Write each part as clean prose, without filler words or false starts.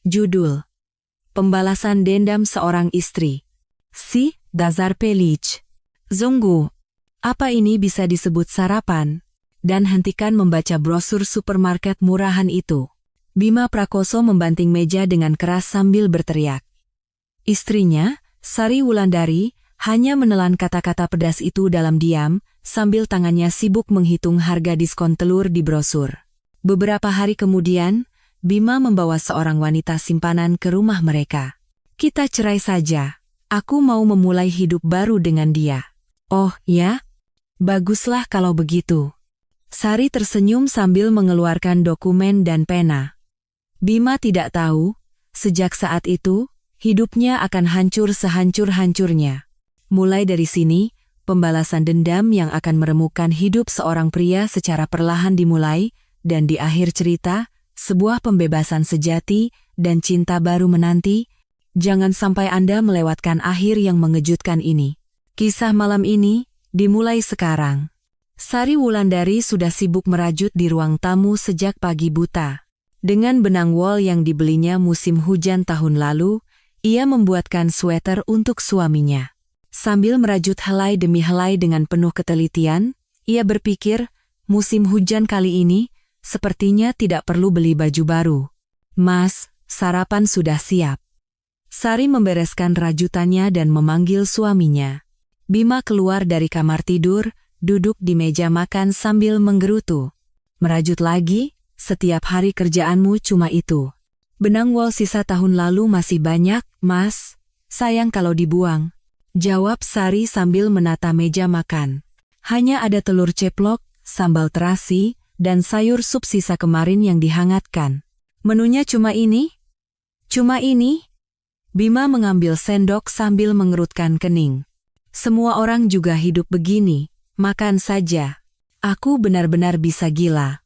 Judul: Pembalasan Dendam Seorang Istri. Si Dazar Pelich. Zonggu. Apa ini bisa disebut sarapan? Dan hentikan membaca brosur supermarket murahan itu. Bima Prakoso membanting meja dengan keras sambil berteriak. Istrinya, Sari Wulandari, hanya menelan kata-kata pedas itu dalam diam, sambil tangannya sibuk menghitung harga diskon telur di brosur. Beberapa hari kemudian, Bima membawa seorang wanita simpanan ke rumah mereka. Kita cerai saja. Aku mau memulai hidup baru dengan dia. Oh, ya? Baguslah kalau begitu. Sari tersenyum sambil mengeluarkan dokumen dan pena. Bima tidak tahu, sejak saat itu, hidupnya akan hancur sehancur-hancurnya. Mulai dari sini, pembalasan dendam yang akan meremukkan hidup seorang pria secara perlahan dimulai, dan di akhir cerita, sebuah pembebasan sejati dan cinta baru menanti. Jangan sampai Anda melewatkan akhir yang mengejutkan ini. Kisah malam ini dimulai sekarang. Sari Wulandari sudah sibuk merajut di ruang tamu sejak pagi buta. Dengan benang wol yang dibelinya musim hujan tahun lalu, ia membuatkan sweater untuk suaminya. Sambil merajut helai demi helai dengan penuh ketelitian, ia berpikir, musim hujan kali ini, sepertinya tidak perlu beli baju baru. Mas, sarapan sudah siap. Sari membereskan rajutannya dan memanggil suaminya. Bima keluar dari kamar tidur, duduk di meja makan sambil menggerutu. Merajut lagi, setiap hari kerjaanmu cuma itu. Benang wol sisa tahun lalu masih banyak, Mas. Sayang kalau dibuang. Jawab Sari sambil menata meja makan. Hanya ada telur ceplok, sambal terasi, dan sayur sup sisa kemarin yang dihangatkan. Menunya cuma ini? Cuma ini? Bima mengambil sendok sambil mengerutkan kening. Semua orang juga hidup begini, makan saja. Aku benar-benar bisa gila.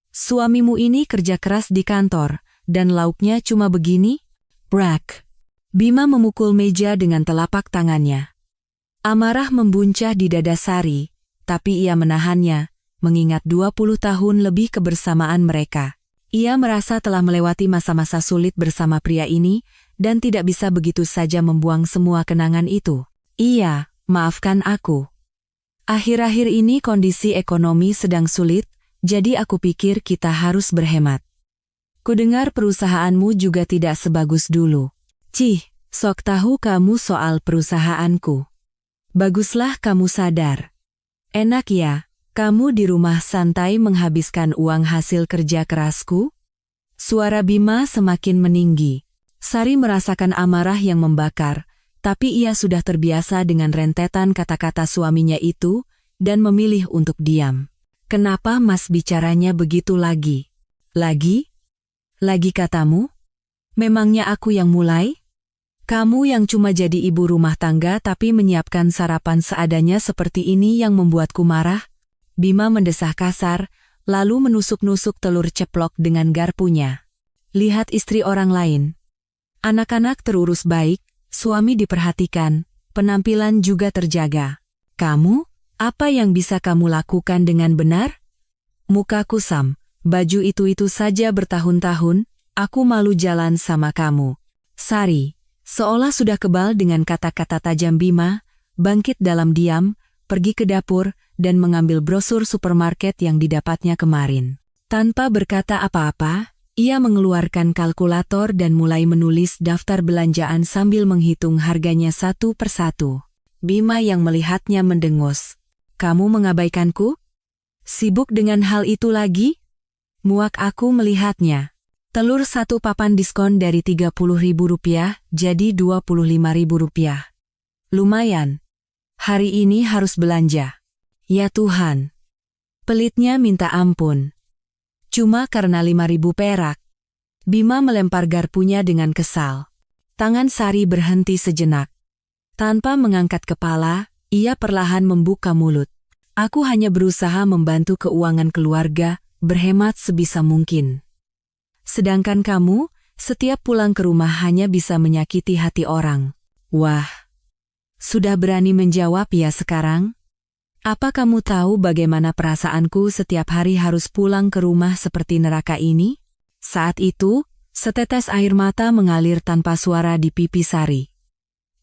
Suamimu ini kerja keras di kantor, dan lauknya cuma begini? Brak. Bima memukul meja dengan telapak tangannya. Amarah membuncah di dada Sari, tapi ia menahannya. Mengingat 20 tahun lebih kebersamaan mereka. Ia merasa telah melewati masa-masa sulit bersama pria ini, dan tidak bisa begitu saja membuang semua kenangan itu. Iya, maafkan aku. Akhir-akhir ini kondisi ekonomi sedang sulit, jadi aku pikir kita harus berhemat. Kudengar perusahaanmu juga tidak sebagus dulu. Cih, sok tahu kamu soal perusahaanku. Baguslah kamu sadar. Enak ya. Kamu di rumah santai menghabiskan uang hasil kerja kerasku? Suara Bima semakin meninggi. Sari merasakan amarah yang membakar, tapi ia sudah terbiasa dengan rentetan kata-kata suaminya itu, dan memilih untuk diam. Kenapa Mas bicaranya begitu lagi? Lagi? Lagi katamu? Memangnya aku yang mulai? Kamu yang cuma jadi ibu rumah tangga tapi menyiapkan sarapan seadanya seperti ini yang membuatku marah? Bima mendesah kasar, lalu menusuk-nusuk telur ceplok dengan garpunya. Lihat istri orang lain. Anak-anak terurus baik, suami diperhatikan, penampilan juga terjaga. Kamu, apa yang bisa kamu lakukan dengan benar? Muka kusam, baju itu saja bertahun-tahun, aku malu jalan sama kamu. Sari, seolah sudah kebal dengan kata-kata tajam Bima, bangkit dalam diam, pergi ke dapur, dan mengambil brosur supermarket yang didapatnya kemarin. Tanpa berkata apa-apa, ia mengeluarkan kalkulator dan mulai menulis daftar belanjaan sambil menghitung harganya satu persatu. Bima yang melihatnya mendengus. Kamu mengabaikanku? Sibuk dengan hal itu lagi? Muak aku melihatnya. Telur satu papan diskon dari Rp30.000 jadi Rp25.000. Lumayan. Hari ini harus belanja. Ya Tuhan. Pelitnya minta ampun. Cuma karena 5.000 perak. Bima melempar garpunya dengan kesal. Tangan Sari berhenti sejenak. Tanpa mengangkat kepala, ia perlahan membuka mulut. Aku hanya berusaha membantu keuangan keluarga, berhemat sebisa mungkin. Sedangkan kamu, setiap pulang ke rumah hanya bisa menyakiti hati orang. Wah. Sudah berani menjawab ya sekarang? Apa kamu tahu bagaimana perasaanku setiap hari harus pulang ke rumah seperti neraka ini? Saat itu, Setetes air mata mengalir tanpa suara di pipi Sari.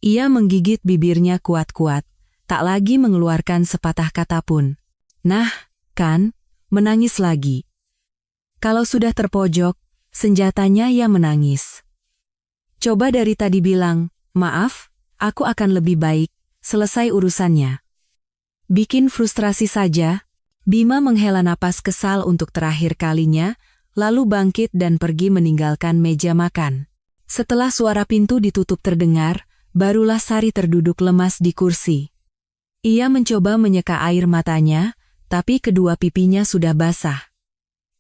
Ia menggigit bibirnya kuat-kuat, tak lagi mengeluarkan sepatah kata pun. Nah, kan, menangis lagi. Kalau sudah terpojok, senjatanya ia menangis. Coba dari tadi bilang, maaf, aku akan lebih baik, selesai urusannya. Bikin frustrasi saja. Bima menghela napas kesal untuk terakhir kalinya, lalu bangkit dan pergi meninggalkan meja makan. Setelah suara pintu ditutup terdengar, barulah Sari terduduk lemas di kursi. Ia mencoba menyeka air matanya, tapi kedua pipinya sudah basah.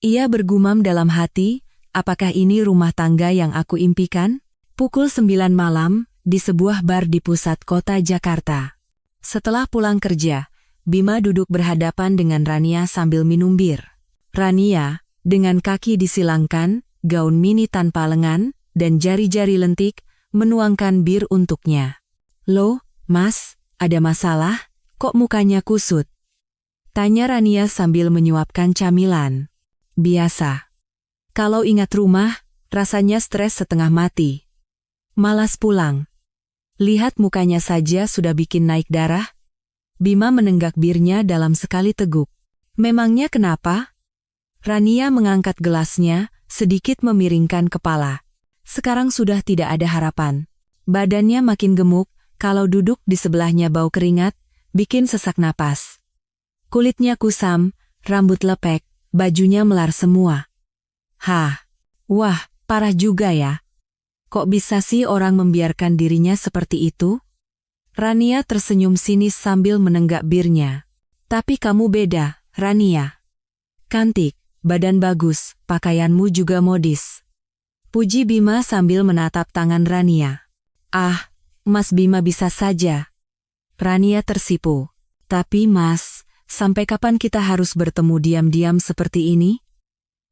Ia bergumam dalam hati, apakah ini rumah tangga yang aku impikan? Pukul 9 malam, di sebuah bar di pusat kota Jakarta. Setelah pulang kerja, Bima duduk berhadapan dengan Rania sambil minum bir. Rania, dengan kaki disilangkan, gaun mini tanpa lengan, dan jari-jari lentik, menuangkan bir untuknya. Loh, Mas, ada masalah? Kok mukanya kusut? Tanya Rania sambil menyuapkan camilan. Biasa. Kalau ingat rumah, rasanya stres setengah mati. Malas pulang. Lihat mukanya saja sudah bikin naik darah. Bima menenggak birnya dalam sekali teguk. Memangnya kenapa? Rania mengangkat gelasnya, sedikit memiringkan kepala. Sekarang sudah tidak ada harapan. Badannya makin gemuk, kalau duduk di sebelahnya bau keringat, bikin sesak napas. Kulitnya kusam, rambut lepek, bajunya melar semua. Hah, wah, parah juga ya. Kok bisa sih orang membiarkan dirinya seperti itu? Rania tersenyum sinis sambil menenggak birnya. Tapi kamu beda, Rania. Cantik. Badan bagus, pakaianmu juga modis. Puji Bima sambil menatap tangan Rania. Ah, Mas Bima bisa saja. Rania tersipu. Tapi Mas, sampai kapan kita harus bertemu diam-diam seperti ini?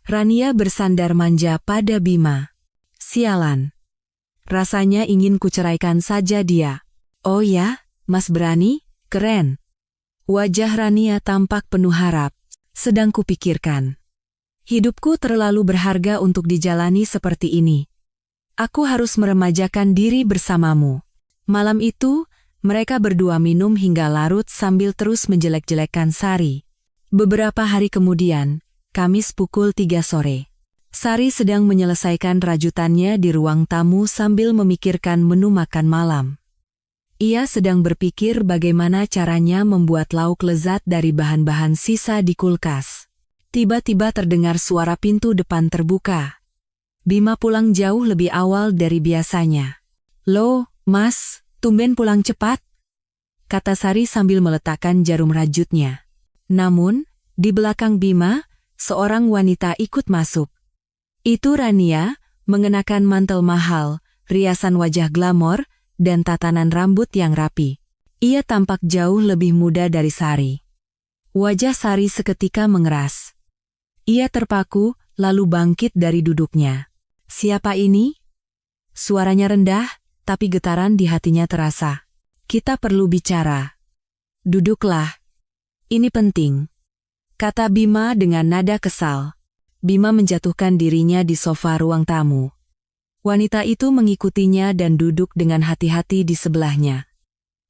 Rania bersandar manja pada Bima. Sialan. Rasanya ingin kuceraikan saja dia. Oh ya, Mas berani? Keren. Wajah Rania tampak penuh harap. Sedang kupikirkan. Hidupku terlalu berharga untuk dijalani seperti ini. Aku harus meremajakan diri bersamamu. Malam itu, mereka berdua minum hingga larut sambil terus menjelek-jelekkan Sari. Beberapa hari kemudian, Kamis pukul 3 sore. Sari sedang menyelesaikan rajutannya di ruang tamu sambil memikirkan menu makan malam. Ia sedang berpikir bagaimana caranya membuat lauk lezat dari bahan-bahan sisa di kulkas. Tiba-tiba terdengar suara pintu depan terbuka. Bima pulang jauh lebih awal dari biasanya. Loh, Mas, tumben pulang cepat? Kata Sari sambil meletakkan jarum rajutnya. Namun, di belakang Bima, seorang wanita ikut masuk. Itu Rania, mengenakan mantel mahal, riasan wajah glamor, dan tatanan rambut yang rapi. Ia tampak jauh lebih muda dari Sari. Wajah Sari seketika mengeras. Ia terpaku, lalu bangkit dari duduknya. Siapa ini? Suaranya rendah, tapi getaran di hatinya terasa. Kita perlu bicara. Duduklah. Ini penting. Kata Bima dengan nada kesal. Bima menjatuhkan dirinya di sofa ruang tamu. Wanita itu mengikutinya dan duduk dengan hati-hati di sebelahnya.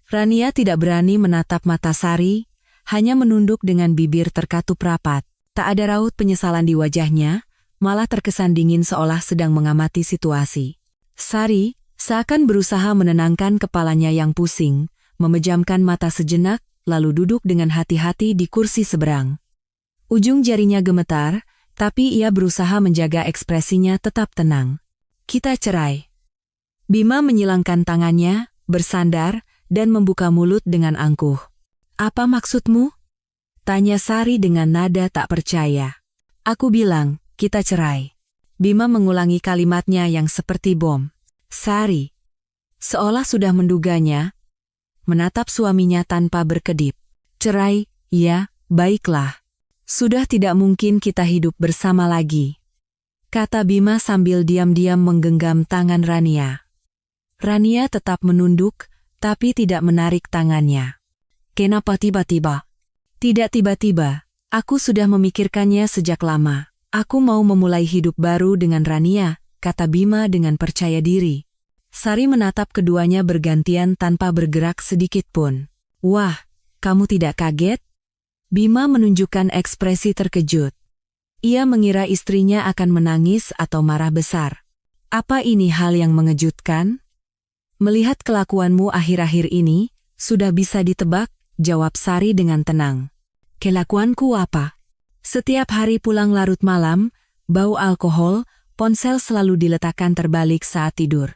Rania tidak berani menatap mata Sari, hanya menunduk dengan bibir terkatup rapat. Tak ada raut penyesalan di wajahnya, malah terkesan dingin seolah sedang mengamati situasi. Sari, seakan berusaha menenangkan kepalanya yang pusing, memejamkan mata sejenak, lalu duduk dengan hati-hati di kursi seberang. Ujung jarinya gemetar, tapi ia berusaha menjaga ekspresinya tetap tenang. Kita cerai. Bima menyilangkan tangannya, bersandar, dan membuka mulut dengan angkuh. Apa maksudmu? Tanya Sari dengan nada tak percaya. Aku bilang, kita cerai. Bima mengulangi kalimatnya yang seperti bom. Sari, seolah sudah menduganya, menatap suaminya tanpa berkedip. Cerai, ya, baiklah. Sudah tidak mungkin kita hidup bersama lagi. Kata Bima sambil diam-diam menggenggam tangan Rania. Rania tetap menunduk, tapi tidak menarik tangannya. Kenapa tiba-tiba? Tidak tiba-tiba, aku sudah memikirkannya sejak lama. Aku mau memulai hidup baru dengan Rania, kata Bima dengan percaya diri. Sari menatap keduanya bergantian tanpa bergerak sedikit pun. Wah, kamu tidak kaget? Bima menunjukkan ekspresi terkejut. Ia mengira istrinya akan menangis atau marah besar. Apa ini hal yang mengejutkan? Melihat kelakuanmu akhir-akhir ini, sudah bisa ditebak, jawab Sari dengan tenang. Kelakuanku apa? Setiap hari pulang larut malam, bau alkohol, ponsel selalu diletakkan terbalik saat tidur.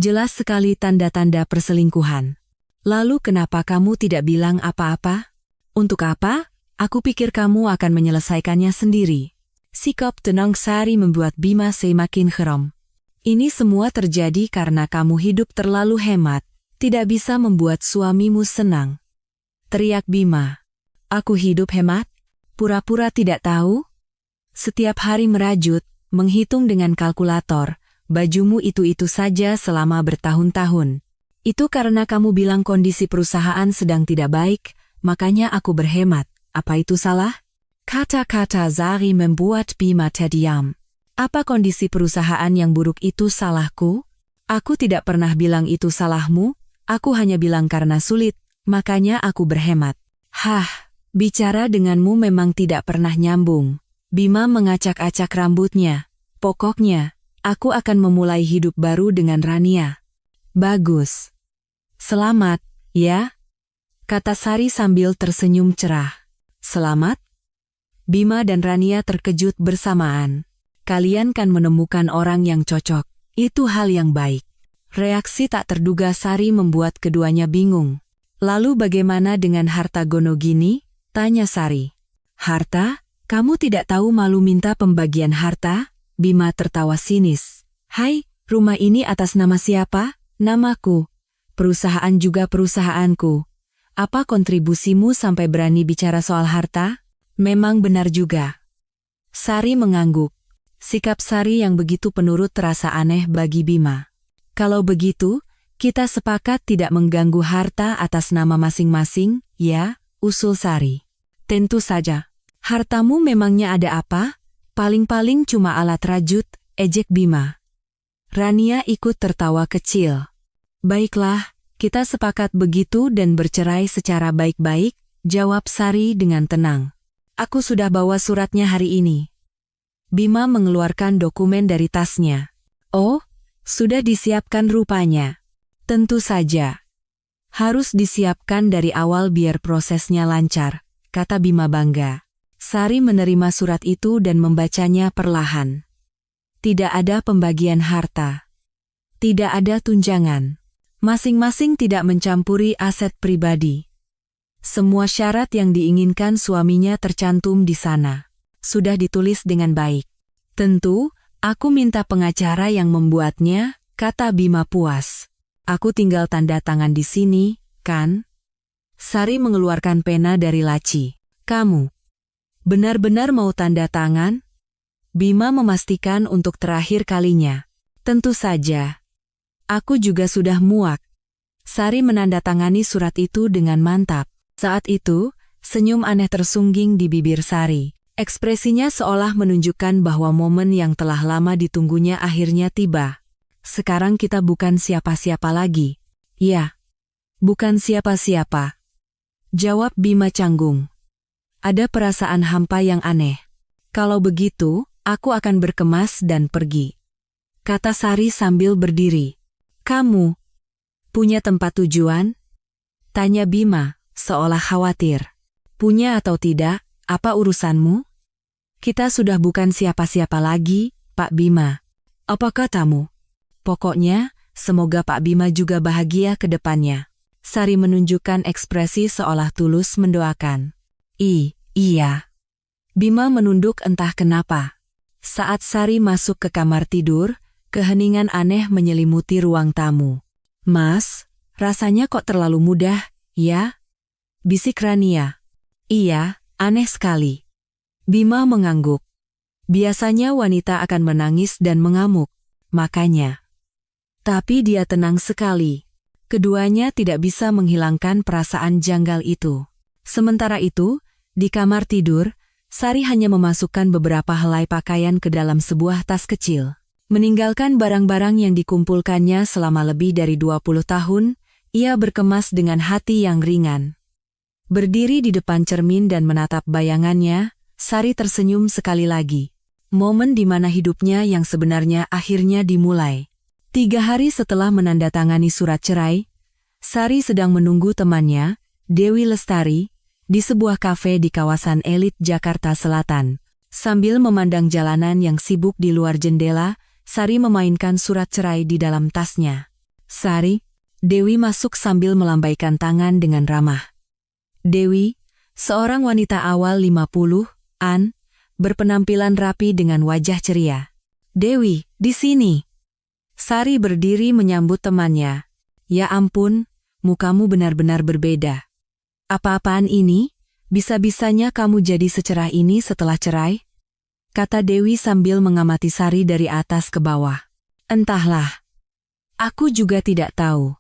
Jelas sekali tanda-tanda perselingkuhan. Lalu kenapa kamu tidak bilang apa-apa? Untuk apa? Aku pikir kamu akan menyelesaikannya sendiri. Sikap tenang Sari membuat Bima semakin geram. Ini semua terjadi karena kamu hidup terlalu hemat, tidak bisa membuat suamimu senang. Teriak Bima. Aku hidup hemat? Pura-pura tidak tahu? Setiap hari merajut, menghitung dengan kalkulator, bajumu itu-itu saja selama bertahun-tahun. Itu karena kamu bilang kondisi perusahaan sedang tidak baik, makanya aku berhemat. Apa itu salah? Kata-kata Sari membuat Bima terdiam. Apa kondisi perusahaan yang buruk itu salahku? Aku tidak pernah bilang itu salahmu, aku hanya bilang karena sulit, makanya aku berhemat. Hah, bicara denganmu memang tidak pernah nyambung. Bima mengacak-acak rambutnya. Pokoknya, aku akan memulai hidup baru dengan Rania. Bagus. Selamat, ya? Kata Sari sambil tersenyum cerah. Selamat? Bima dan Rania terkejut bersamaan. Kalian kan menemukan orang yang cocok. Itu hal yang baik. Reaksi tak terduga Sari membuat keduanya bingung. Lalu bagaimana dengan harta Gonogini? Tanya Sari. Harta? Kamu tidak tahu malu minta pembagian harta? Bima tertawa sinis. Hai, rumah ini atas nama siapa? Namaku. Perusahaan juga perusahaanku. Apa kontribusimu sampai berani bicara soal harta? Memang benar juga. Sari mengangguk. Sikap Sari yang begitu penurut terasa aneh bagi Bima. Kalau begitu, kita sepakat tidak mengganggu harta atas nama masing-masing, ya? Usul Sari. Tentu saja. Hartamu memangnya ada apa? Paling-paling cuma alat rajut, ejek Bima. Rania ikut tertawa kecil. Baiklah, kita sepakat begitu dan bercerai secara baik-baik, jawab Sari dengan tenang. Aku sudah bawa suratnya hari ini. Bima mengeluarkan dokumen dari tasnya. Oh, sudah disiapkan rupanya. Tentu saja. Harus disiapkan dari awal biar prosesnya lancar, kata Bima bangga. Sari menerima surat itu dan membacanya perlahan. Tidak ada pembagian harta. Tidak ada tunjangan. Masing-masing tidak mencampuri aset pribadi. Semua syarat yang diinginkan suaminya tercantum di sana. Sudah ditulis dengan baik. Tentu, aku minta pengacara yang membuatnya, kata Bima puas. Aku tinggal tanda tangan di sini, kan? Sari mengeluarkan pena dari laci. Kamu benar-benar mau tanda tangan? Bima memastikan untuk terakhir kalinya. Tentu saja. Aku juga sudah muak. Sari menandatangani surat itu dengan mantap. Saat itu, senyum aneh tersungging di bibir Sari. Ekspresinya seolah menunjukkan bahwa momen yang telah lama ditunggunya akhirnya tiba. Sekarang kita bukan siapa-siapa lagi. Ya, bukan siapa-siapa. Jawab Bima canggung. Ada perasaan hampa yang aneh. Kalau begitu, aku akan berkemas dan pergi. Kata Sari sambil berdiri. Kamu punya tempat tujuan? Tanya Bima, seolah khawatir. Punya atau tidak, apa urusanmu? Kita sudah bukan siapa-siapa lagi, Pak Bima. Apa katamu? Pokoknya, semoga Pak Bima juga bahagia ke depannya. Sari menunjukkan ekspresi seolah tulus mendoakan. Iya. Bima menunduk entah kenapa. Saat Sari masuk ke kamar tidur, keheningan aneh menyelimuti ruang tamu. Mas, rasanya kok terlalu mudah, ya? Bisik Rania. Iya, aneh sekali. Bima mengangguk. Biasanya wanita akan menangis dan mengamuk, makanya. Tapi dia tenang sekali. Keduanya tidak bisa menghilangkan perasaan janggal itu. Sementara itu, di kamar tidur, Sari hanya memasukkan beberapa helai pakaian ke dalam sebuah tas kecil. Meninggalkan barang-barang yang dikumpulkannya selama lebih dari 20 tahun, ia berkemas dengan hati yang ringan. Berdiri di depan cermin dan menatap bayangannya, Sari tersenyum sekali lagi. Momen di mana hidupnya yang sebenarnya akhirnya dimulai. 3 hari setelah menandatangani surat cerai, Sari sedang menunggu temannya, Dewi Lestari, di sebuah kafe di kawasan elit Jakarta Selatan. Sambil memandang jalanan yang sibuk di luar jendela, Sari memainkan surat cerai di dalam tasnya. "Sari," Dewi masuk sambil melambaikan tangan dengan ramah. Dewi, seorang wanita awal 50-an, berpenampilan rapi dengan wajah ceria. "Dewi, di sini." Sari berdiri menyambut temannya. "Ya ampun, mukamu benar-benar berbeda. Apa-apaan ini? Bisa-bisanya kamu jadi secerah ini setelah cerai?" kata Dewi sambil mengamati Sari dari atas ke bawah. "Entahlah. Aku juga tidak tahu."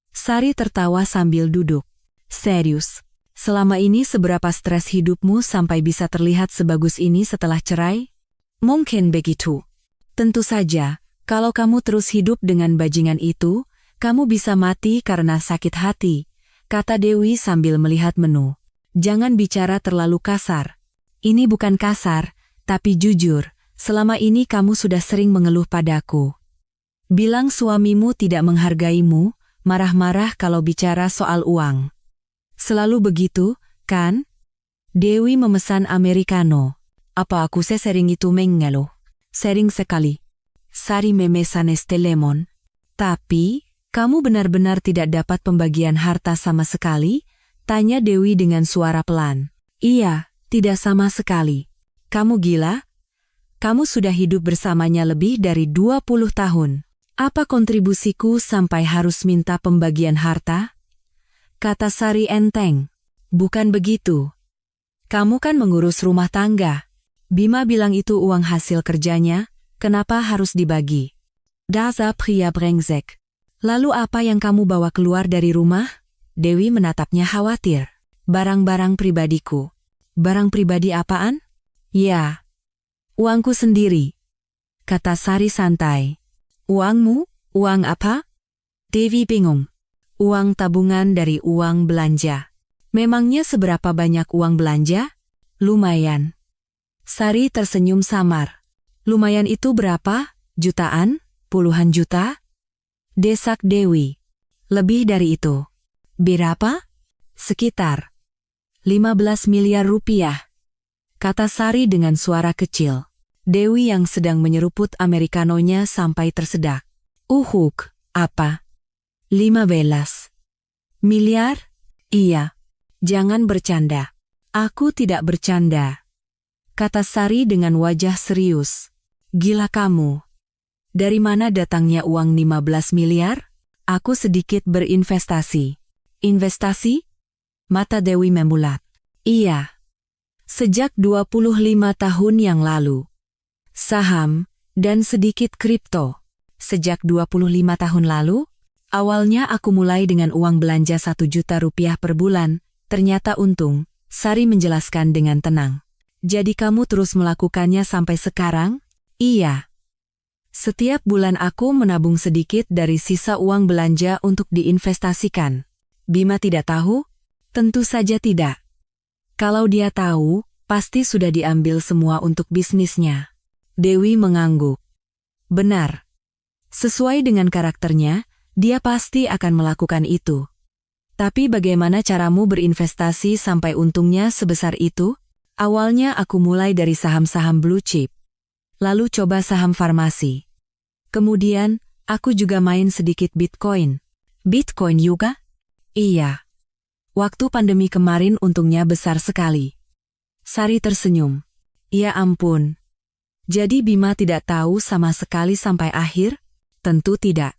Sari tertawa sambil duduk. "Serius, selama ini seberapa stres hidupmu sampai bisa terlihat sebagus ini setelah cerai?" "Mungkin begitu. Tentu saja, kalau kamu terus hidup dengan bajingan itu, kamu bisa mati karena sakit hati," kata Dewi sambil melihat menu. "Jangan bicara terlalu kasar. Ini bukan kasar, tapi jujur, selama ini kamu sudah sering mengeluh padaku. Bilang suamimu tidak menghargaimu, marah-marah kalau bicara soal uang. Selalu begitu, kan?" Dewi memesan americano. "Apa aku sering itu mengeluh?" "Sering sekali." Sari memesan es teh lemon. "Tapi, kamu benar-benar tidak dapat pembagian harta sama sekali?" tanya Dewi dengan suara pelan. "Iya, tidak sama sekali." "Kamu gila? Kamu sudah hidup bersamanya lebih dari 20 tahun. Apa kontribusiku sampai harus minta pembagian harta?" kata Sari enteng. "Bukan begitu. Kamu kan mengurus rumah tangga. Bima bilang itu uang hasil kerjanya, kenapa harus dibagi?" "Dasar pria brengsek. Lalu apa yang kamu bawa keluar dari rumah?" Dewi menatapnya khawatir. "Barang-barang pribadiku." "Barang pribadi apaan?" "Ya, uangku sendiri," kata Sari santai. "Uangmu? Uang apa?" Dewi bingung. "Uang tabungan dari uang belanja." "Memangnya seberapa banyak uang belanja?" "Lumayan." Sari tersenyum samar. "Lumayan itu berapa? Jutaan? Puluhan juta?" desak Dewi. "Lebih dari itu." "Berapa?" "Sekitar 15 miliar rupiah." kata Sari dengan suara kecil. Dewi yang sedang menyeruput americanonya sampai tersedak. Apa? 15 miliar? Iya. Jangan bercanda." "Aku tidak bercanda," kata Sari dengan wajah serius. "Gila kamu. Dari mana datangnya uang 15 miliar? Aku sedikit berinvestasi." "Investasi?" Mata Dewi membulat. "Iya. Sejak 25 tahun yang lalu. Saham, dan sedikit kripto." "Sejak 25 tahun lalu? Awalnya aku mulai dengan uang belanja 1 juta rupiah per bulan, ternyata untung," Sari menjelaskan dengan tenang. "Jadi kamu terus melakukannya sampai sekarang?" "Iya. Setiap bulan aku menabung sedikit dari sisa uang belanja untuk diinvestasikan." "Bima tidak tahu?" "Tentu saja tidak. Kalau dia tahu, pasti sudah diambil semua untuk bisnisnya." Dewi mengangguk. "Benar. Sesuai dengan karakternya, dia pasti akan melakukan itu. Tapi bagaimana caramu berinvestasi sampai untungnya sebesar itu?" "Awalnya aku mulai dari saham-saham blue chip. Lalu coba saham farmasi. Kemudian, aku juga main sedikit Bitcoin." "Bitcoin juga?" "Iya. Waktu pandemi kemarin untungnya besar sekali." Sari tersenyum. "Ya ampun. Jadi Bima tidak tahu sama sekali sampai akhir?" "Tentu tidak.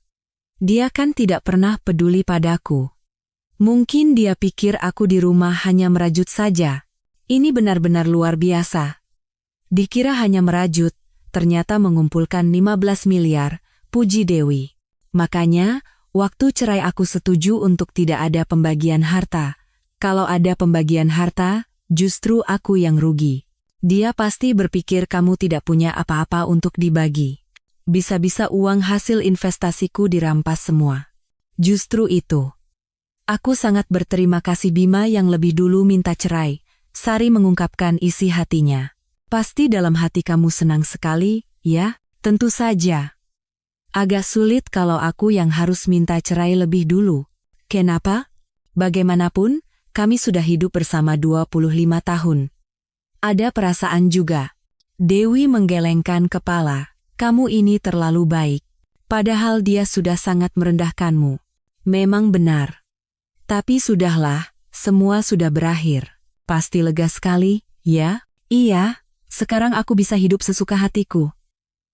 Dia kan tidak pernah peduli padaku. Mungkin dia pikir aku di rumah hanya merajut saja." "Ini benar-benar luar biasa. Dikira hanya merajut, ternyata mengumpulkan 15 miliar, puji Dewi. "Makanya, waktu cerai aku setuju untuk tidak ada pembagian harta. Kalau ada pembagian harta, justru aku yang rugi. Dia pasti berpikir kamu tidak punya apa-apa untuk dibagi." bisa-bisa uang hasil investasiku dirampas semua. Justru itu. Aku sangat berterima kasih Bima yang lebih dulu minta cerai. Sari mengungkapkan isi hatinya. Pasti dalam hati kamu senang sekali, ya? Tentu saja. Agak sulit kalau aku yang harus minta cerai lebih dulu. Kenapa? Bagaimanapun, kami sudah hidup bersama 25 tahun. Ada perasaan juga. Dewi menggelengkan kepala. Kamu ini terlalu baik. Padahal dia sudah sangat merendahkanmu. Memang benar. Tapi sudahlah, semua sudah berakhir. Pasti lega sekali, ya? Iya, sekarang aku bisa hidup sesuka hatiku.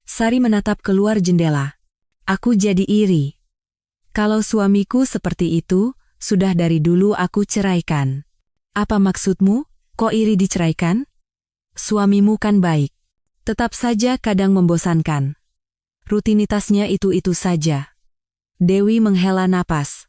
Sari menatap keluar jendela. Aku jadi iri. Kalau suamiku seperti itu, sudah dari dulu aku ceraikan. Apa maksudmu? Kok iri diceraikan? Suamimu kan baik. Tetap saja kadang membosankan. Rutinitasnya itu-itu saja. Dewi menghela napas.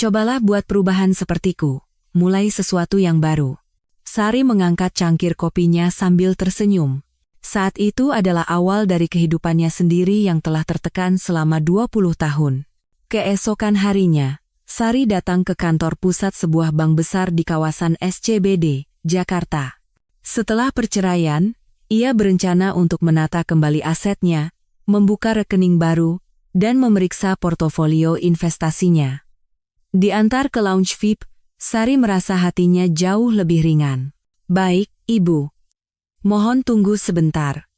Cobalah buat perubahan sepertiku. Mulai sesuatu yang baru. Sari mengangkat cangkir kopinya sambil tersenyum. Saat itu adalah awal dari kehidupannya sendiri yang telah tertekan selama 20 tahun. Keesokan harinya, Sari datang ke kantor pusat sebuah bank besar di kawasan SCBD, Jakarta. Setelah perceraian, ia berencana untuk menata kembali asetnya, membuka rekening baru, dan memeriksa portofolio investasinya. Diantar ke lounge VIP, Sari merasa hatinya jauh lebih ringan. Baik, Ibu. Mohon tunggu sebentar.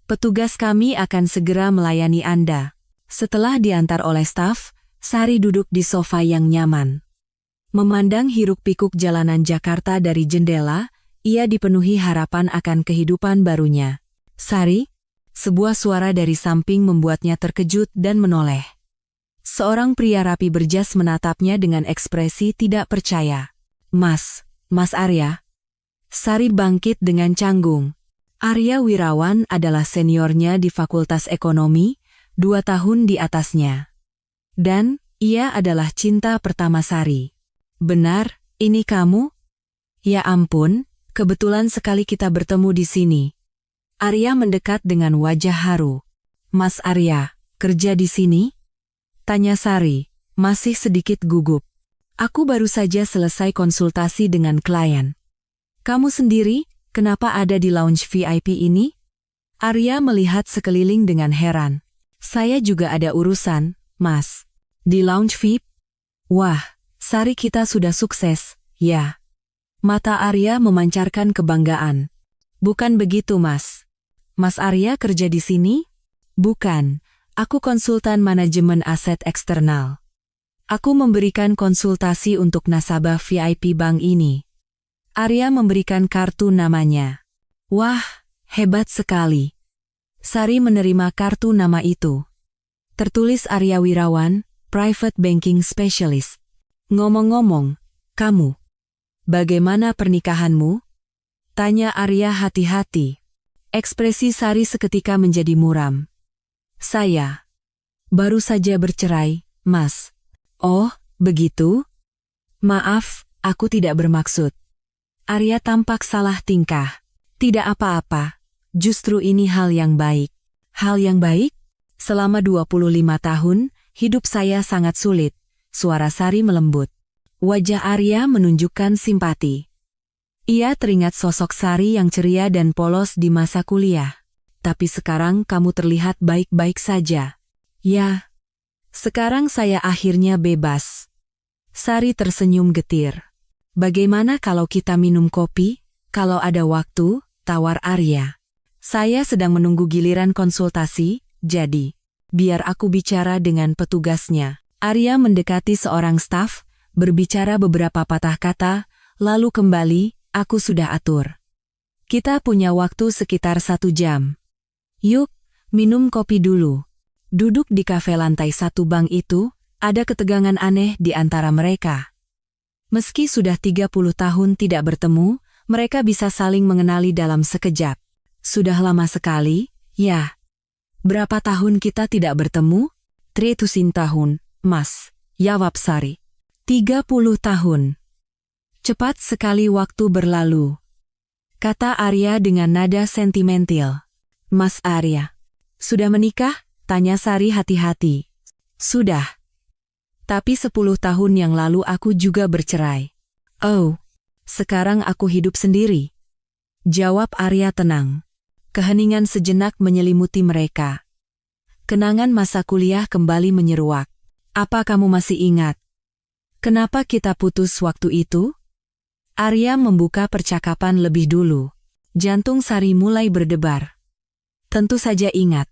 Petugas kami akan segera melayani Anda. Setelah diantar oleh staf, Sari duduk di sofa yang nyaman. Memandang hiruk-pikuk jalanan Jakarta dari jendela, ia dipenuhi harapan akan kehidupan barunya. Sari? Sebuah suara dari samping membuatnya terkejut dan menoleh. Seorang pria rapi berjas menatapnya dengan ekspresi tidak percaya. Mas Arya. Sari bangkit dengan canggung. Arya Wirawan adalah seniornya di Fakultas Ekonomi, 2 tahun di atasnya. Dan, ia adalah cinta pertama Sari. Benar, ini kamu? Ya ampun, kebetulan sekali kita bertemu di sini. Arya mendekat dengan wajah haru. Mas Arya, kerja di sini? Tanya Sari, masih sedikit gugup. Aku baru saja selesai konsultasi dengan klien. Kamu sendiri, kenapa ada di lounge VIP ini? Arya melihat sekeliling dengan heran. Saya juga ada urusan, Mas. Di lounge VIP? Wah, Sari kita sudah sukses, ya. Mata Arya memancarkan kebanggaan. Bukan begitu, Mas. Mas Arya kerja di sini? Bukan, aku konsultan manajemen aset eksternal. Aku memberikan konsultasi untuk nasabah VIP bank ini. Arya memberikan kartu namanya. Wah, hebat sekali. Sari menerima kartu nama itu. Tertulis Arya Wirawan, Private Banking Specialist. Ngomong-ngomong, kamu, bagaimana pernikahanmu? Tanya Arya hati-hati. Ekspresi Sari seketika menjadi muram. Saya baru saja bercerai, Mas. Oh, begitu? Maaf, aku tidak bermaksud. Arya tampak salah tingkah. Tidak apa-apa. Justru ini hal yang baik. Hal yang baik? Selama 25 tahun, hidup saya sangat sulit. Suara Sari melembut. Wajah Arya menunjukkan simpati. Ia teringat sosok Sari yang ceria dan polos di masa kuliah. Tapi sekarang kamu terlihat baik-baik saja. Ya, sekarang saya akhirnya bebas. Sari tersenyum getir. Bagaimana kalau kita minum kopi? Kalau ada waktu, tawar Arya. Saya sedang menunggu giliran konsultasi, jadi, biar aku bicara dengan petugasnya. Arya mendekati seorang staf, berbicara beberapa patah kata, lalu kembali, aku sudah atur. Kita punya waktu sekitar 1 jam. Yuk, minum kopi dulu. Duduk di kafe lantai 1 bank itu, ada ketegangan aneh di antara mereka. Meski sudah 30 tahun tidak bertemu, mereka bisa saling mengenali dalam sekejap. Sudah lama sekali, ya. Berapa tahun kita tidak bertemu? 30 tahun, Mas. Jawab Sari. 30 tahun. Cepat sekali waktu berlalu. Kata Arya dengan nada sentimental. Mas Arya, sudah menikah? Tanya Sari hati-hati. Sudah. Tapi 10 tahun yang lalu aku juga bercerai. Oh, sekarang aku hidup sendiri. Jawab Arya tenang. Keheningan sejenak menyelimuti mereka. Kenangan masa kuliah kembali menyeruak. Apa kamu masih ingat? Kenapa kita putus waktu itu? Arya membuka percakapan lebih dulu. Jantung Sari mulai berdebar. Tentu saja ingat.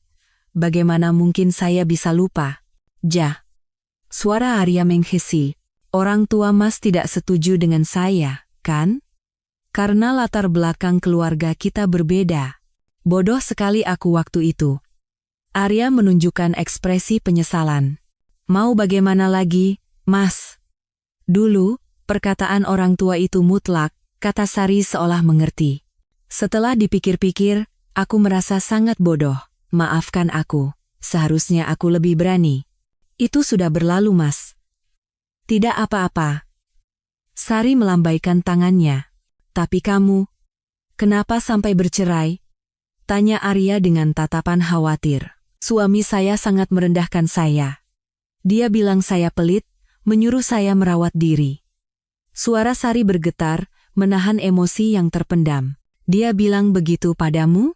Bagaimana mungkin saya bisa lupa? Jah. Suara Arya menghesi. Orang tua Mas tidak setuju dengan saya, kan? Karena latar belakang keluarga kita berbeda. Bodoh sekali aku waktu itu. Arya menunjukkan ekspresi penyesalan. Mau bagaimana lagi, Mas? Dulu, perkataan orang tua itu mutlak, kata Sari seolah mengerti. Setelah dipikir-pikir, aku merasa sangat bodoh. Maafkan aku, seharusnya aku lebih berani. Itu sudah berlalu, Mas. Tidak apa-apa. Sari melambaikan tangannya. Tapi kamu, kenapa sampai bercerai? Tanya Arya dengan tatapan khawatir. Suami saya sangat merendahkan saya. Dia bilang saya pelit, menyuruh saya merawat diri. Suara Sari bergetar, menahan emosi yang terpendam. Dia bilang begitu padamu?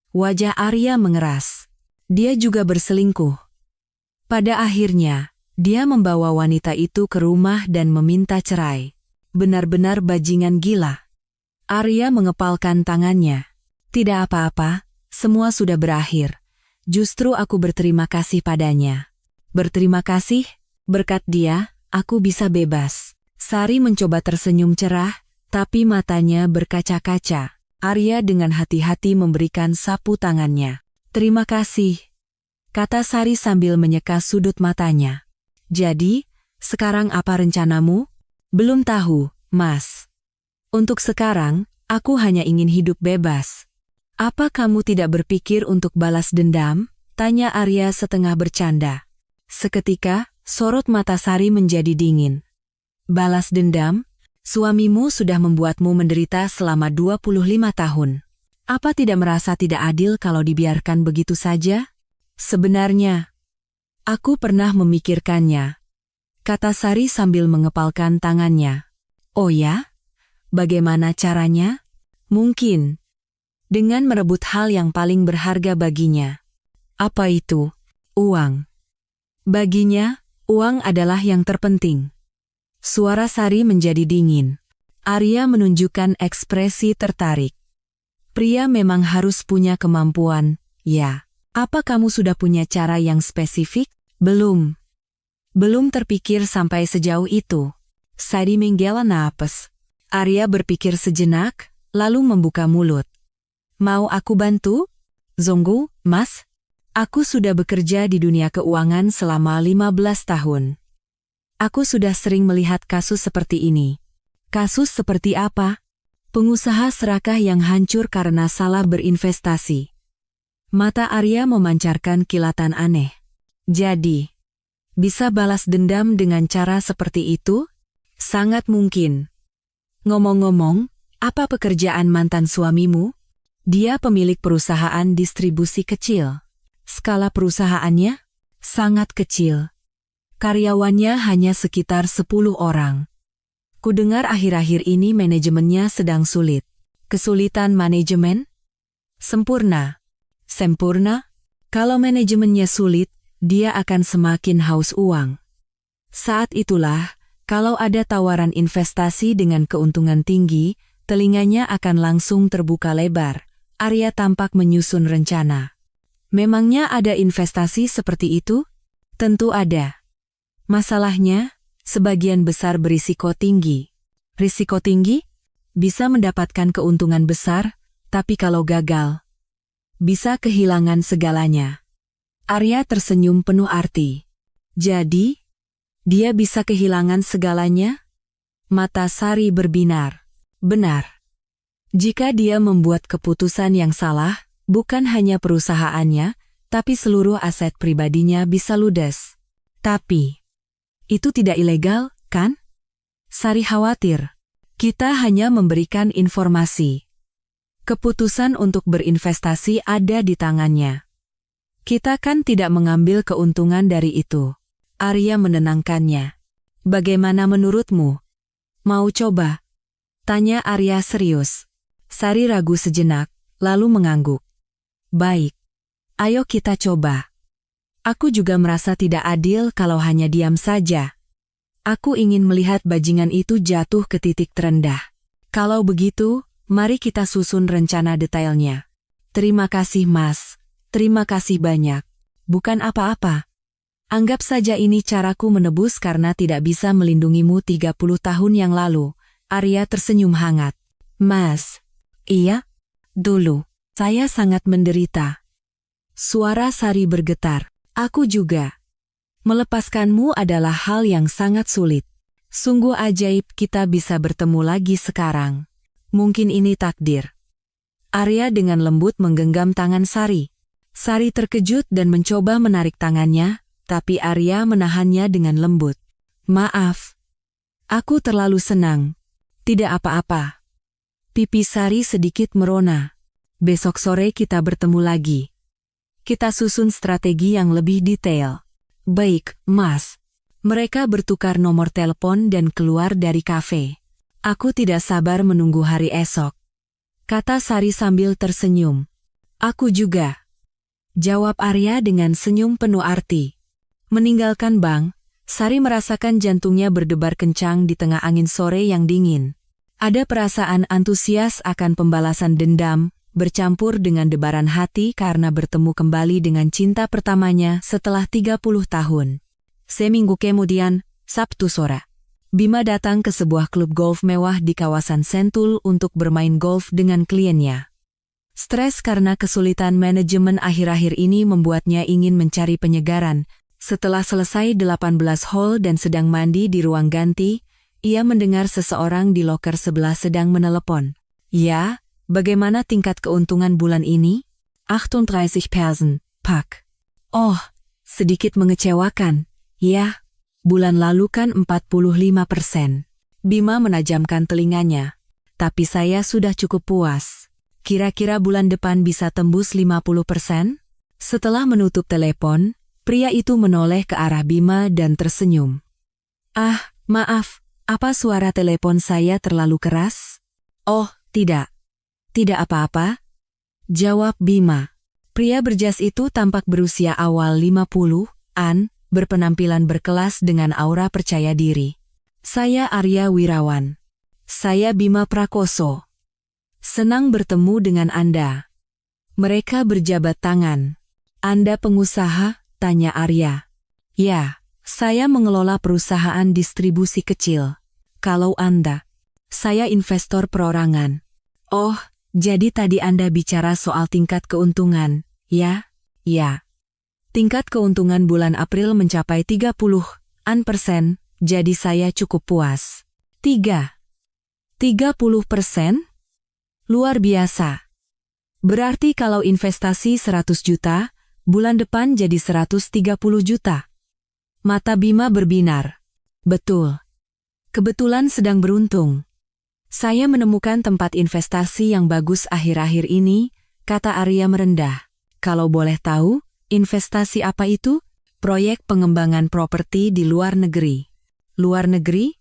Wajah Arya mengeras. Dia juga berselingkuh. Pada akhirnya, dia membawa wanita itu ke rumah dan meminta cerai. Benar-benar bajingan gila. Arya mengepalkan tangannya. Tidak apa-apa, semua sudah berakhir. Justru aku berterima kasih padanya. Berterima kasih, berkat dia, aku bisa bebas. Sari mencoba tersenyum cerah, tapi matanya berkaca-kaca. Arya dengan hati-hati memberikan sapu tangannya. Terima kasih, kata Sari sambil menyeka sudut matanya. Jadi, sekarang apa rencanamu? Belum tahu, Mas. Untuk sekarang, aku hanya ingin hidup bebas. Apa kamu tidak berpikir untuk balas dendam? Tanya Arya setengah bercanda. Seketika, sorot mata Sari menjadi dingin. Balas dendam? Suamimu sudah membuatmu menderita selama 25 tahun. Apa tidak merasa tidak adil kalau dibiarkan begitu saja? Sebenarnya, aku pernah memikirkannya, kata Sari sambil mengepalkan tangannya. Oh ya? Bagaimana caranya? Mungkin dengan merebut hal yang paling berharga baginya. Apa itu? Uang. Baginya, uang adalah yang terpenting. Suara Sari menjadi dingin. Arya menunjukkan ekspresi tertarik. Pria memang harus punya kemampuan, ya. Apa kamu sudah punya cara yang spesifik? Belum. Belum terpikir sampai sejauh itu. Sari menggela napas. Arya berpikir sejenak, lalu membuka mulut. Mau aku bantu? Zonggu, Mas? Aku sudah bekerja di dunia keuangan selama 15 tahun. Aku sudah sering melihat kasus seperti ini. Kasus seperti apa? Pengusaha serakah yang hancur karena salah berinvestasi. Mata Arya memancarkan kilatan aneh. Jadi, bisa balas dendam dengan cara seperti itu? Sangat mungkin. Ngomong-ngomong, apa pekerjaan mantan suamimu? Dia pemilik perusahaan distribusi kecil. Skala perusahaannya sangat kecil. Karyawannya hanya sekitar 10 orang. Kudengar akhir-akhir ini manajemennya sedang sulit. Kesulitan manajemen? Sempurna. Sempurna? Kalau manajemennya sulit, dia akan semakin haus uang. Saat itulah, kalau ada tawaran investasi dengan keuntungan tinggi, telinganya akan langsung terbuka lebar. Arya tampak menyusun rencana. Memangnya ada investasi seperti itu? Tentu ada. Masalahnya, sebagian besar berisiko tinggi. Risiko tinggi? Bisa mendapatkan keuntungan besar, tapi kalau gagal, bisa kehilangan segalanya. Arya tersenyum penuh arti. Jadi, dia bisa kehilangan segalanya? Mata Sari berbinar. Benar. Jika dia membuat keputusan yang salah, bukan hanya perusahaannya, tapi seluruh aset pribadinya bisa ludes. Tapi, itu tidak ilegal, kan? Sari khawatir. Kita hanya memberikan informasi. Keputusan untuk berinvestasi ada di tangannya. Kita kan tidak mengambil keuntungan dari itu. Arya menenangkannya. Bagaimana menurutmu? Mau coba? Tanya Arya serius. Sari ragu sejenak, lalu mengangguk. Baik. Ayo kita coba. Aku juga merasa tidak adil kalau hanya diam saja. Aku ingin melihat bajingan itu jatuh ke titik terendah. Kalau begitu, mari kita susun rencana detailnya. Terima kasih Mas. Terima kasih banyak. Bukan apa-apa. Anggap saja ini caraku menebus karena tidak bisa melindungimu 30 tahun yang lalu. Arya tersenyum hangat. Mas. Iya? Dulu. Saya sangat menderita. Suara Sari bergetar. Aku juga. Melepaskanmu adalah hal yang sangat sulit. Sungguh ajaib kita bisa bertemu lagi sekarang. Mungkin ini takdir. Arya dengan lembut menggenggam tangan Sari. Sari terkejut dan mencoba menarik tangannya, tapi Arya menahannya dengan lembut. Maaf. Aku terlalu senang. Tidak apa-apa. Pipi Sari sedikit merona. Besok sore kita bertemu lagi. Kita susun strategi yang lebih detail. Baik, Mas. Mereka bertukar nomor telepon dan keluar dari kafe. Aku tidak sabar menunggu hari esok. Kata Sari sambil tersenyum. Aku juga. Jawab Arya dengan senyum penuh arti. Meninggalkan bank, Sari merasakan jantungnya berdebar kencang di tengah angin sore yang dingin. Ada perasaan antusias akan pembalasan dendam, bercampur dengan debaran hati karena bertemu kembali dengan cinta pertamanya setelah 30 tahun. Seminggu kemudian, Sabtu sore, Bima datang ke sebuah klub golf mewah di kawasan Sentul untuk bermain golf dengan kliennya. Stres karena kesulitan manajemen akhir-akhir ini membuatnya ingin mencari penyegaran. Setelah selesai 18 hole dan sedang mandi di ruang ganti, ia mendengar seseorang di loker sebelah sedang menelepon. Ya, bagaimana tingkat keuntungan bulan ini? 38%, Pak. Oh, sedikit mengecewakan. Ya, bulan lalu kan 45%. Bima menajamkan telinganya. Tapi saya sudah cukup puas. Kira-kira bulan depan bisa tembus 50%? Setelah menutup telepon, pria itu menoleh ke arah Bima dan tersenyum. Ah, maaf, apa suara telepon saya terlalu keras? Oh, tidak. Tidak apa-apa. Jawab Bima. Pria berjas itu tampak berusia awal 50-an, berpenampilan berkelas dengan aura percaya diri. Saya Arya Wirawan. Saya Bima Prakoso. Senang bertemu dengan Anda. Mereka berjabat tangan. Anda pengusaha? Tanya Arya. Ya, saya mengelola perusahaan distribusi kecil. Kalau Anda? Saya investor perorangan. Oh, jadi tadi Anda bicara soal tingkat keuntungan, ya? Ya. Tingkat keuntungan bulan April mencapai 30%, jadi saya cukup puas. 30%? Luar biasa. Berarti kalau investasi 100 juta, bulan depan jadi 130 juta. Mata Bima berbinar. Betul. Kebetulan sedang beruntung. Saya menemukan tempat investasi yang bagus akhir-akhir ini, kata Arya merendah. Kalau boleh tahu, investasi apa itu? Proyek pengembangan properti di luar negeri. Luar negeri?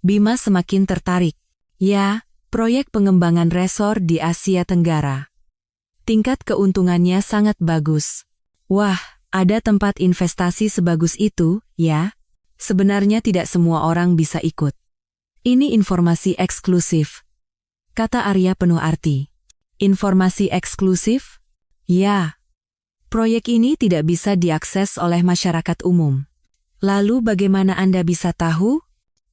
Bima semakin tertarik. Ya, proyek pengembangan resor di Asia Tenggara. Tingkat keuntungannya sangat bagus. Wah, ada tempat investasi sebagus itu, ya? Sebenarnya tidak semua orang bisa ikut. Ini informasi eksklusif. Kata Arya penuh arti. Informasi eksklusif? Ya. Proyek ini tidak bisa diakses oleh masyarakat umum. Lalu bagaimana Anda bisa tahu?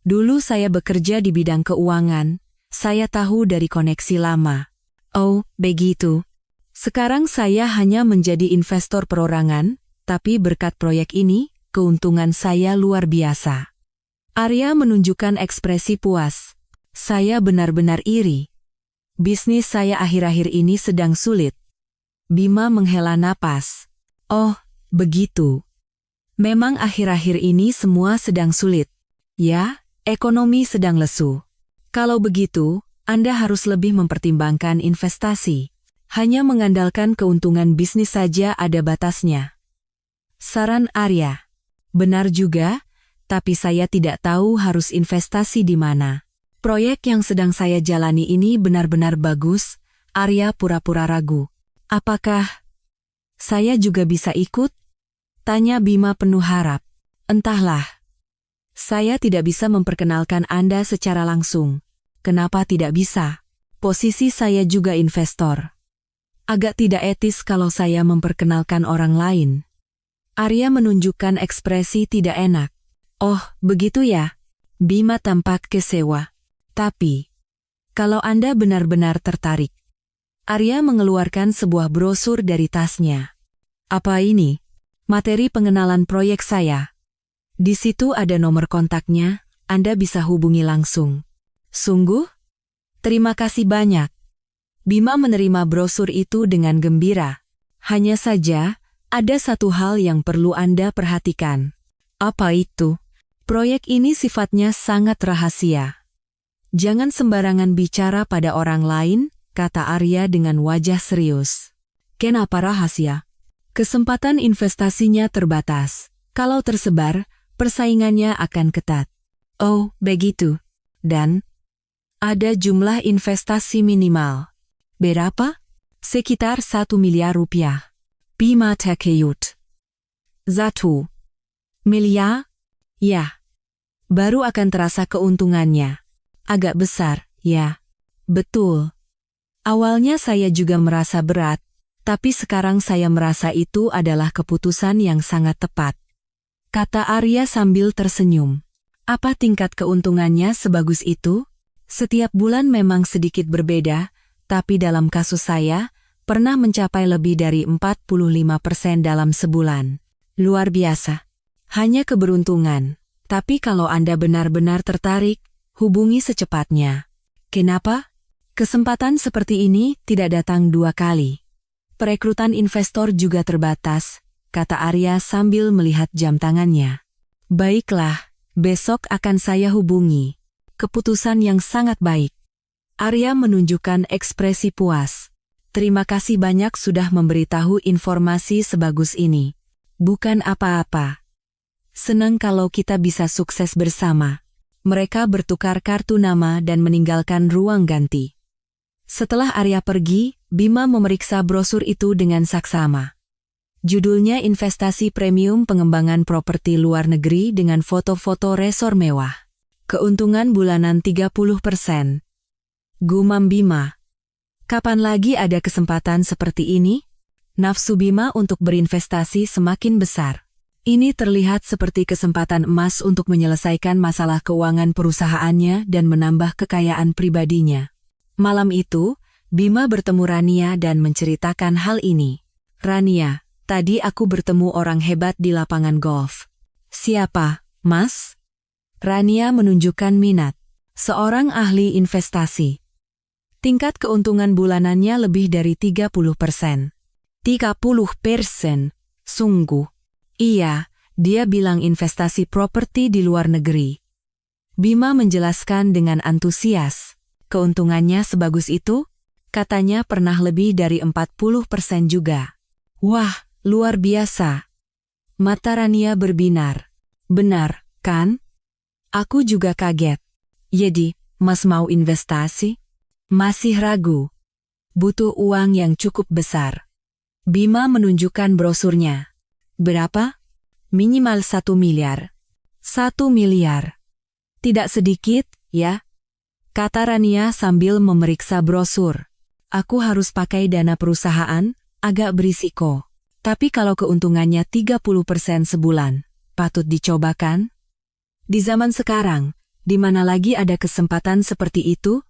Dulu saya bekerja di bidang keuangan. Saya tahu dari koneksi lama. Oh, begitu. Sekarang saya hanya menjadi investor perorangan, tapi berkat proyek ini, keuntungan saya luar biasa. Arya menunjukkan ekspresi puas. Saya benar-benar iri. Bisnis saya akhir-akhir ini sedang sulit. Bima menghela napas. Oh, begitu. Memang akhir-akhir ini semua sedang sulit. Ya, ekonomi sedang lesu. Kalau begitu, Anda harus lebih mempertimbangkan investasi. Hanya mengandalkan keuntungan bisnis saja ada batasnya. Saran Arya. Benar juga, tapi saya tidak tahu harus investasi di mana. Proyek yang sedang saya jalani ini benar-benar bagus. Arya pura-pura ragu. Apakah saya juga bisa ikut? Tanya Bima penuh harap. Entahlah. Saya tidak bisa memperkenalkan Anda secara langsung. Kenapa tidak bisa? Posisi saya juga investor. Agak tidak etis kalau saya memperkenalkan orang lain. Arya menunjukkan ekspresi tidak enak. Oh, begitu ya? Bima tampak kecewa. Tapi, kalau Anda benar-benar tertarik. Arya mengeluarkan sebuah brosur dari tasnya. Apa ini? Materi pengenalan proyek saya. Di situ ada nomor kontaknya, Anda bisa hubungi langsung. Sungguh? Terima kasih banyak. Bima menerima brosur itu dengan gembira. Hanya saja, ada satu hal yang perlu Anda perhatikan. Apa itu? Proyek ini sifatnya sangat rahasia. Jangan sembarangan bicara pada orang lain, kata Arya dengan wajah serius. Kenapa rahasia? Kesempatan investasinya terbatas. Kalau tersebar, persaingannya akan ketat. Oh, begitu. Dan ada jumlah investasi minimal. Berapa? Sekitar 1 miliar rupiah. Bima terkejut. 1 miliar? Ya. Baru akan terasa keuntungannya. Agak besar, ya. Betul. Awalnya saya juga merasa berat, tapi sekarang saya merasa itu adalah keputusan yang sangat tepat. Kata Arya sambil tersenyum. Apa tingkat keuntungannya sebagus itu? Setiap bulan memang sedikit berbeda, tapi dalam kasus saya, pernah mencapai lebih dari 45% dalam sebulan. Luar biasa. Hanya keberuntungan. Tapi kalau Anda benar-benar tertarik, hubungi secepatnya. Kenapa? Kesempatan seperti ini tidak datang 2 kali. Perekrutan investor juga terbatas, kata Arya sambil melihat jam tangannya. Baiklah, besok akan saya hubungi. Keputusan yang sangat baik. Arya menunjukkan ekspresi puas. Terima kasih banyak sudah memberitahu informasi sebagus ini. Bukan apa-apa. Senang kalau kita bisa sukses bersama. Mereka bertukar kartu nama dan meninggalkan ruang ganti. Setelah Arya pergi, Bima memeriksa brosur itu dengan saksama. Judulnya Investasi Premium Pengembangan Properti Luar Negeri dengan foto-foto resor mewah. Keuntungan bulanan 30%. Gumam Bima. Kapan lagi ada kesempatan seperti ini? Nafsu Bima untuk berinvestasi semakin besar. Ini terlihat seperti kesempatan emas untuk menyelesaikan masalah keuangan perusahaannya dan menambah kekayaan pribadinya. Malam itu, Bima bertemu Rania dan menceritakan hal ini. Rania, tadi aku bertemu orang hebat di lapangan golf. Siapa, Mas? Rania menunjukkan minat. Seorang ahli investasi. Tingkat keuntungan bulanannya lebih dari 30%. 30%? Sungguh. Iya, dia bilang investasi properti di luar negeri. Bima menjelaskan dengan antusias. Keuntungannya sebagus itu? Katanya pernah lebih dari 40% juga. Wah, luar biasa. Mata Rania berbinar. Benar, kan? Aku juga kaget. Jadi, Mas mau investasi? Masih ragu. Butuh uang yang cukup besar. Bima menunjukkan brosurnya. Berapa? Minimal 1 miliar. 1 miliar. Tidak sedikit, ya? Kata Rania sambil memeriksa brosur. Aku harus pakai dana perusahaan, agak berisiko. Tapi kalau keuntungannya 30% sebulan, patut dicobakan? Di zaman sekarang, di mana lagi ada kesempatan seperti itu?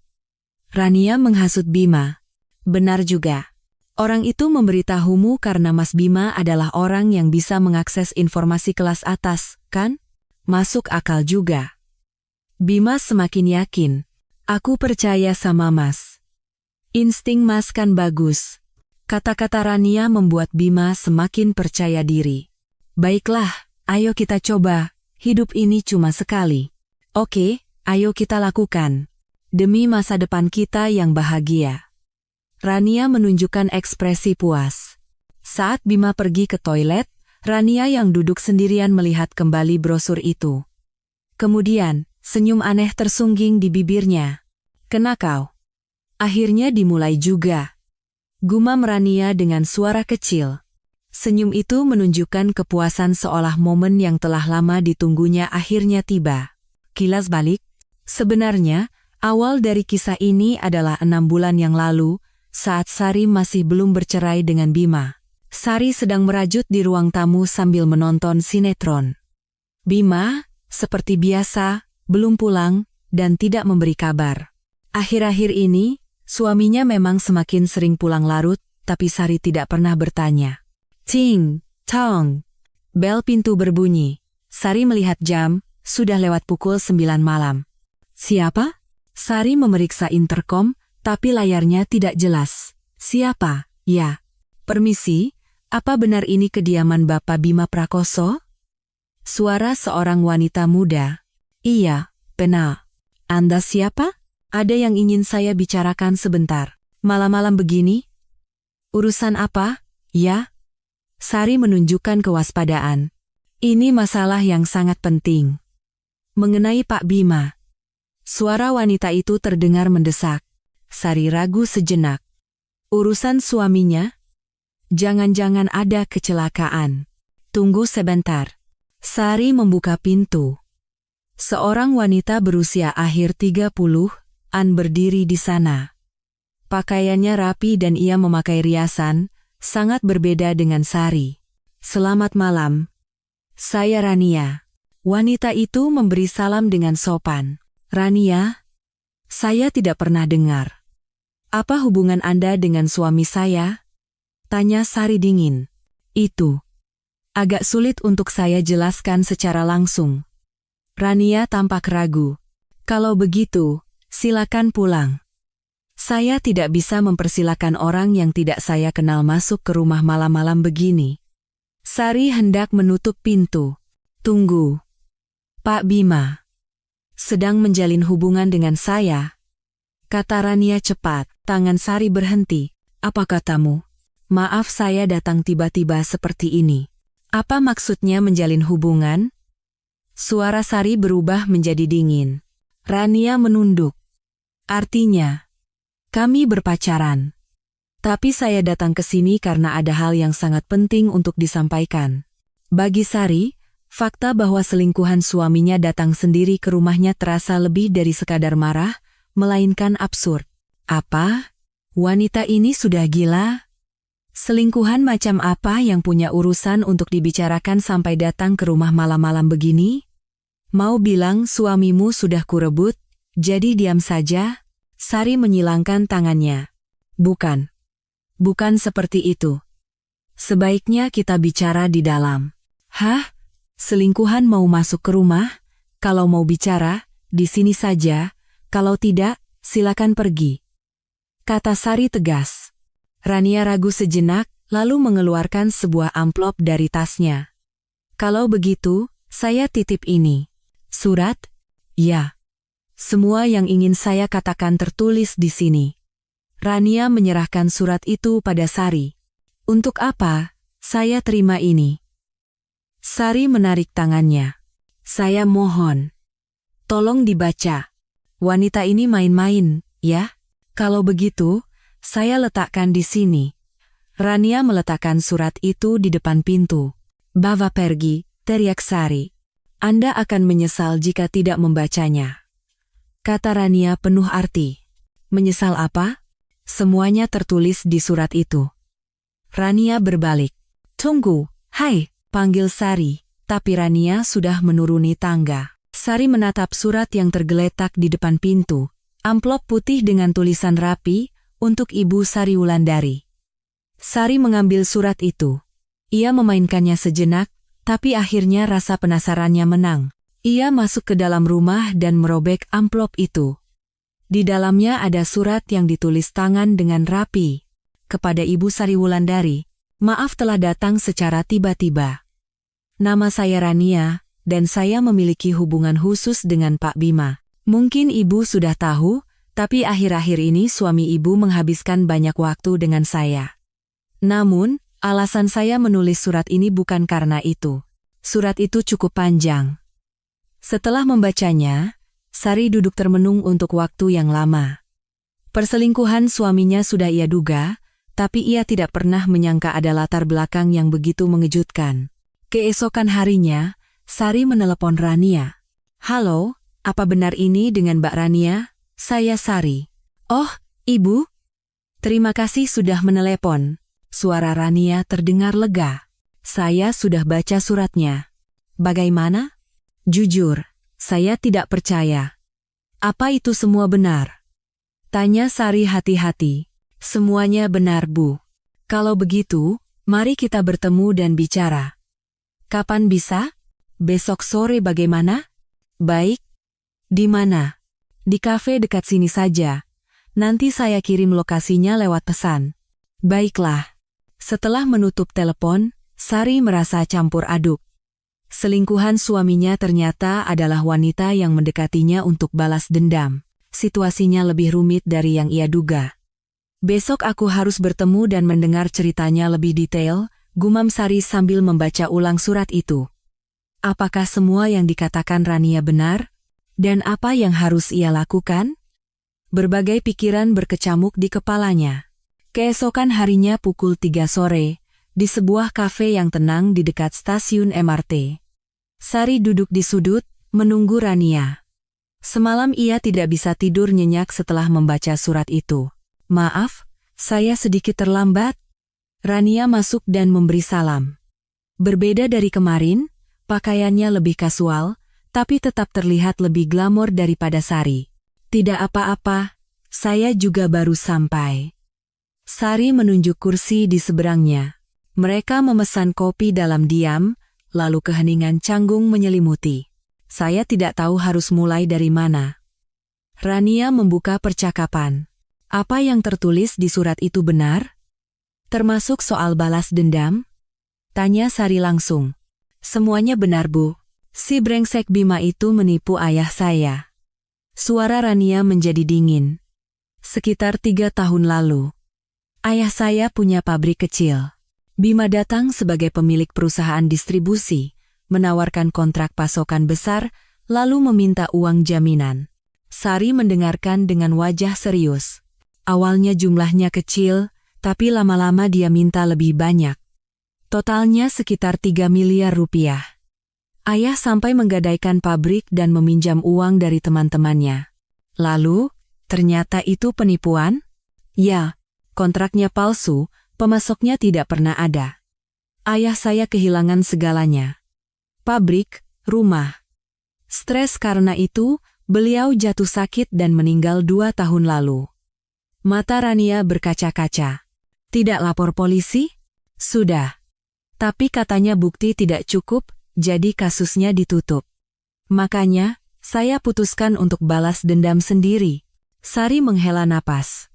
Rania menghasut Bima. Benar juga. Orang itu memberitahumu karena Mas Bima adalah orang yang bisa mengakses informasi kelas atas, kan? Masuk akal juga. Bima semakin yakin. Aku percaya sama Mas. Insting Mas kan bagus. Kata-kata Rania membuat Bima semakin percaya diri. Baiklah, ayo kita coba. Hidup ini cuma sekali. Oke, ayo kita lakukan. Demi masa depan kita yang bahagia. Rania menunjukkan ekspresi puas. Saat Bima pergi ke toilet, Rania yang duduk sendirian melihat kembali brosur itu. Kemudian, senyum aneh tersungging di bibirnya. "Kena kau." Akhirnya dimulai juga. Gumam Rania dengan suara kecil. Senyum itu menunjukkan kepuasan seolah momen yang telah lama ditunggunya akhirnya tiba. Kilas balik, sebenarnya, awal dari kisah ini adalah 6 bulan yang lalu, saat Sari masih belum bercerai dengan Bima. Sari sedang merajut di ruang tamu sambil menonton sinetron. Bima, seperti biasa, belum pulang, dan tidak memberi kabar. Akhir-akhir ini, suaminya memang semakin sering pulang larut, tapi Sari tidak pernah bertanya. Ting, tong. Bel pintu berbunyi. Sari melihat jam, sudah lewat pukul 9 malam. Siapa? Sari memeriksa interkom, tapi layarnya tidak jelas. Siapa? Ya. Permisi, apa benar ini kediaman Bapak Bima Prakoso? Suara seorang wanita muda. Iya, benar. Anda siapa? Ada yang ingin saya bicarakan sebentar. Malam-malam begini? Urusan apa? Ya? Sari menunjukkan kewaspadaan. Ini masalah yang sangat penting. Mengenai Pak Bima. Suara wanita itu terdengar mendesak. Sari ragu sejenak. Urusan suaminya? Jangan-jangan ada kecelakaan. Tunggu sebentar. Sari membuka pintu. Seorang wanita berusia akhir 30-an berdiri di sana. Pakaiannya rapi dan ia memakai riasan, sangat berbeda dengan Sari. Selamat malam. Saya Rania. Wanita itu memberi salam dengan sopan. Rania? Saya tidak pernah dengar. Apa hubungan Anda dengan suami saya? Tanya Sari dingin. Itu. Agak sulit untuk saya jelaskan secara langsung. Rania tampak ragu. Kalau begitu, silakan pulang. Saya tidak bisa mempersilakan orang yang tidak saya kenal masuk ke rumah malam-malam begini. Sari hendak menutup pintu. Tunggu. Pak Bima. Sedang menjalin hubungan dengan saya? Kata Rania cepat. Tangan Sari berhenti. Apa katamu? Maaf saya datang tiba-tiba seperti ini. Apa maksudnya menjalin hubungan? Suara Sari berubah menjadi dingin. Rania menunduk. Artinya, kami berpacaran. Tapi saya datang ke sini karena ada hal yang sangat penting untuk disampaikan. Bagi Sari, fakta bahwa selingkuhan suaminya datang sendiri ke rumahnya terasa lebih dari sekadar marah, melainkan absurd. Apa? Wanita ini sudah gila? Selingkuhan macam apa yang punya urusan untuk dibicarakan sampai datang ke rumah malam-malam begini? Mau bilang suamimu sudah kurebut, jadi diam saja? Sari menyilangkan tangannya. Bukan. Bukan seperti itu. Sebaiknya kita bicara di dalam. Hah? Selingkuhan mau masuk ke rumah? Kalau mau bicara, di sini saja. Kalau tidak, silakan pergi. Kata Sari tegas. Rania ragu sejenak, lalu mengeluarkan sebuah amplop dari tasnya. Kalau begitu, saya titip ini. Surat? Ya. Semua yang ingin saya katakan tertulis di sini. Rania menyerahkan surat itu pada Sari. Untuk apa? Saya terima ini. Sari menarik tangannya. Saya mohon. Tolong dibaca. Wanita ini main-main, ya? Kalau begitu, saya letakkan di sini. Rania meletakkan surat itu di depan pintu. Bawa pergi, teriak Sari. Anda akan menyesal jika tidak membacanya. Kata Rania penuh arti. Menyesal apa? Semuanya tertulis di surat itu. Rania berbalik. Tunggu, hai, panggil Sari. Tapi Rania sudah menuruni tangga. Sari menatap surat yang tergeletak di depan pintu. Amplop putih dengan tulisan rapi, untuk Ibu Sari Wulandari. Sari mengambil surat itu. Ia memainkannya sejenak, tapi akhirnya rasa penasarannya menang. Ia masuk ke dalam rumah dan merobek amplop itu. Di dalamnya ada surat yang ditulis tangan dengan rapi. Kepada Ibu Sari Wulandari, maaf telah datang secara tiba-tiba. Nama saya Rania, dan saya memiliki hubungan khusus dengan Pak Bima. Mungkin Ibu sudah tahu, Tapi akhir-akhir ini suami ibu menghabiskan banyak waktu dengan saya. Namun, alasan saya menulis surat ini bukan karena itu. Surat itu cukup panjang. Setelah membacanya, Sari duduk termenung untuk waktu yang lama. Perselingkuhan suaminya sudah ia duga, tapi ia tidak pernah menyangka ada latar belakang yang begitu mengejutkan. Keesokan harinya, Sari menelepon Rania. "Halo, apa benar ini dengan Mbak Rania? Saya Sari." "Oh, Ibu. Terima kasih sudah menelepon." Suara Rania terdengar lega. "Saya sudah baca suratnya." "Bagaimana?" "Jujur, saya tidak percaya." "Apa itu semua benar?" tanya Sari hati-hati. "Semuanya benar, Bu." "Kalau begitu, mari kita bertemu dan bicara." "Kapan bisa?" "Besok sore bagaimana?" "Baik." "Di mana?" "Di kafe dekat sini saja. Nanti saya kirim lokasinya lewat pesan." "Baiklah." Setelah menutup telepon, Sari merasa campur aduk. Selingkuhan suaminya ternyata adalah wanita yang mendekatinya untuk balas dendam. Situasinya lebih rumit dari yang ia duga. "Besok aku harus bertemu dan mendengar ceritanya lebih detail," gumam Sari sambil membaca ulang surat itu. Apakah semua yang dikatakan Rania benar? Dan apa yang harus ia lakukan? Berbagai pikiran berkecamuk di kepalanya. Keesokan harinya pukul 3 sore, di sebuah kafe yang tenang di dekat stasiun MRT. Sari duduk di sudut, menunggu Rania. Semalam ia tidak bisa tidur nyenyak setelah membaca surat itu. "Maaf, saya sedikit terlambat." Rania masuk dan memberi salam. Berbeda dari kemarin, pakaiannya lebih kasual, tapi tetap terlihat lebih glamor daripada Sari. "Tidak apa-apa, saya juga baru sampai." Sari menunjuk kursi di seberangnya. Mereka memesan kopi dalam diam, lalu keheningan canggung menyelimuti. "Saya tidak tahu harus mulai dari mana." Rania membuka percakapan. "Apa yang tertulis di surat itu benar? Termasuk soal balas dendam?" tanya Sari langsung. "Semuanya benar, Bu. Si brengsek Bima itu menipu ayah saya." Suara Rania menjadi dingin. "Sekitar 3 tahun lalu. Ayah saya punya pabrik kecil. Bima datang sebagai pemilik perusahaan distribusi, menawarkan kontrak pasokan besar, lalu meminta uang jaminan." Sari mendengarkan dengan wajah serius. Awalnya jumlahnya kecil, tapi lama-lama dia minta lebih banyak. Totalnya sekitar 3 miliar rupiah. Ayah sampai menggadaikan pabrik dan meminjam uang dari teman-temannya. Lalu, ternyata itu penipuan? Ya. Kontraknya palsu, pemasoknya tidak pernah ada. Ayah saya kehilangan segalanya. Pabrik, rumah. Stres karena itu, beliau jatuh sakit dan meninggal 2 tahun lalu. Mata Rania berkaca-kaca. "Tidak lapor polisi?" "Sudah. Tapi katanya bukti tidak cukup, jadi kasusnya ditutup. Makanya, saya putuskan untuk balas dendam sendiri." Sari menghela napas.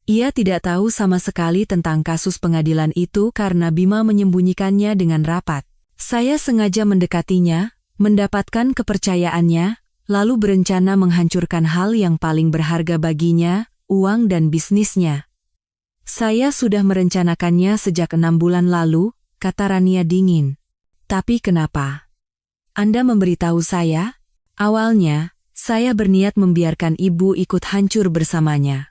Ia tidak tahu sama sekali tentang kasus pengadilan itu karena Bima menyembunyikannya dengan rapat. "Saya sengaja mendekatinya, mendapatkan kepercayaannya, lalu berencana menghancurkan hal yang paling berharga baginya, uang dan bisnisnya. Saya sudah merencanakannya sejak 6 bulan lalu," kata Rania dingin. "Tapi kenapa Anda memberitahu saya?" "Awalnya, saya berniat membiarkan ibu ikut hancur bersamanya.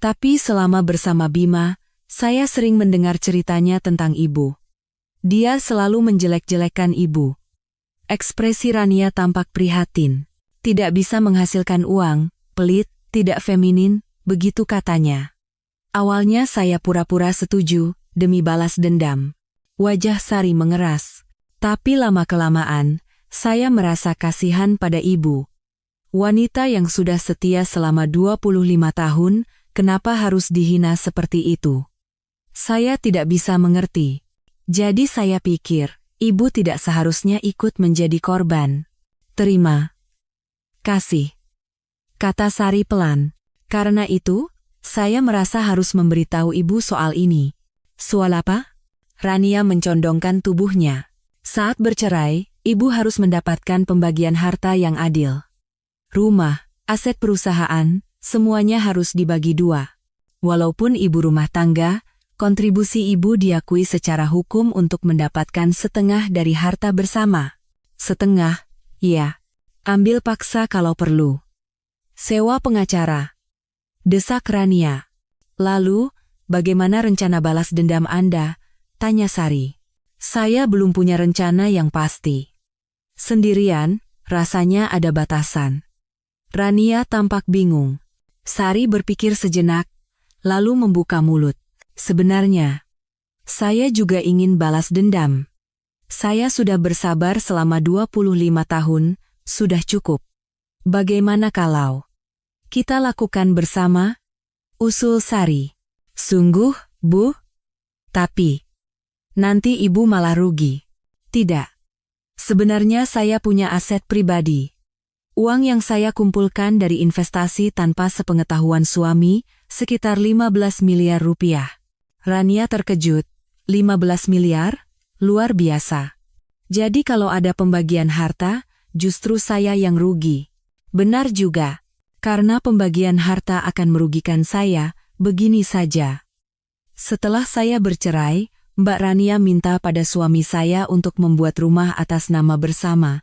Tapi selama bersama Bima, saya sering mendengar ceritanya tentang ibu. Dia selalu menjelek-jelekan ibu." Ekspresi Rania tampak prihatin. "Tidak bisa menghasilkan uang, pelit, tidak feminin," begitu katanya. "Awalnya saya pura-pura setuju, demi balas dendam." Wajah Sari mengeras. "Tapi lama-kelamaan, saya merasa kasihan pada ibu. Wanita yang sudah setia selama 25 tahun, kenapa harus dihina seperti itu? Saya tidak bisa mengerti. Jadi saya pikir, ibu tidak seharusnya ikut menjadi korban." "Terima kasih," kata Sari pelan. "Karena itu, saya merasa harus memberitahu ibu soal ini." "Soal apa?" Rania mencondongkan tubuhnya. "Saat bercerai, ibu harus mendapatkan pembagian harta yang adil. Rumah, aset perusahaan, Semuanya harus dibagi dua. Walaupun ibu rumah tangga, kontribusi ibu diakui secara hukum untuk mendapatkan setengah dari harta bersama. Setengah, ya. Ambil paksa kalau perlu. Sewa pengacara. Desak Rania. Lalu, bagaimana rencana balas dendam Anda? Tanya Sari. Saya belum punya rencana yang pasti. Sendirian, rasanya ada batasan. Rania tampak bingung. Sari berpikir sejenak, lalu membuka mulut. Sebenarnya, saya juga ingin balas dendam. Saya sudah bersabar selama 25 tahun, sudah cukup. Bagaimana kalau kita lakukan bersama? Usul Sari. Sungguh, Bu? Tapi, nanti ibu malah rugi. Tidak. Sebenarnya saya punya aset pribadi. Uang yang saya kumpulkan dari investasi tanpa sepengetahuan suami, sekitar 15 miliar rupiah. Rania terkejut. 15 miliar? Luar biasa. Jadi kalau ada pembagian harta, justru saya yang rugi. Benar juga. Karena pembagian harta akan merugikan saya, begini saja. Setelah saya bercerai, Mbak Rania minta pada suami saya untuk membuat rumah atas nama bersama.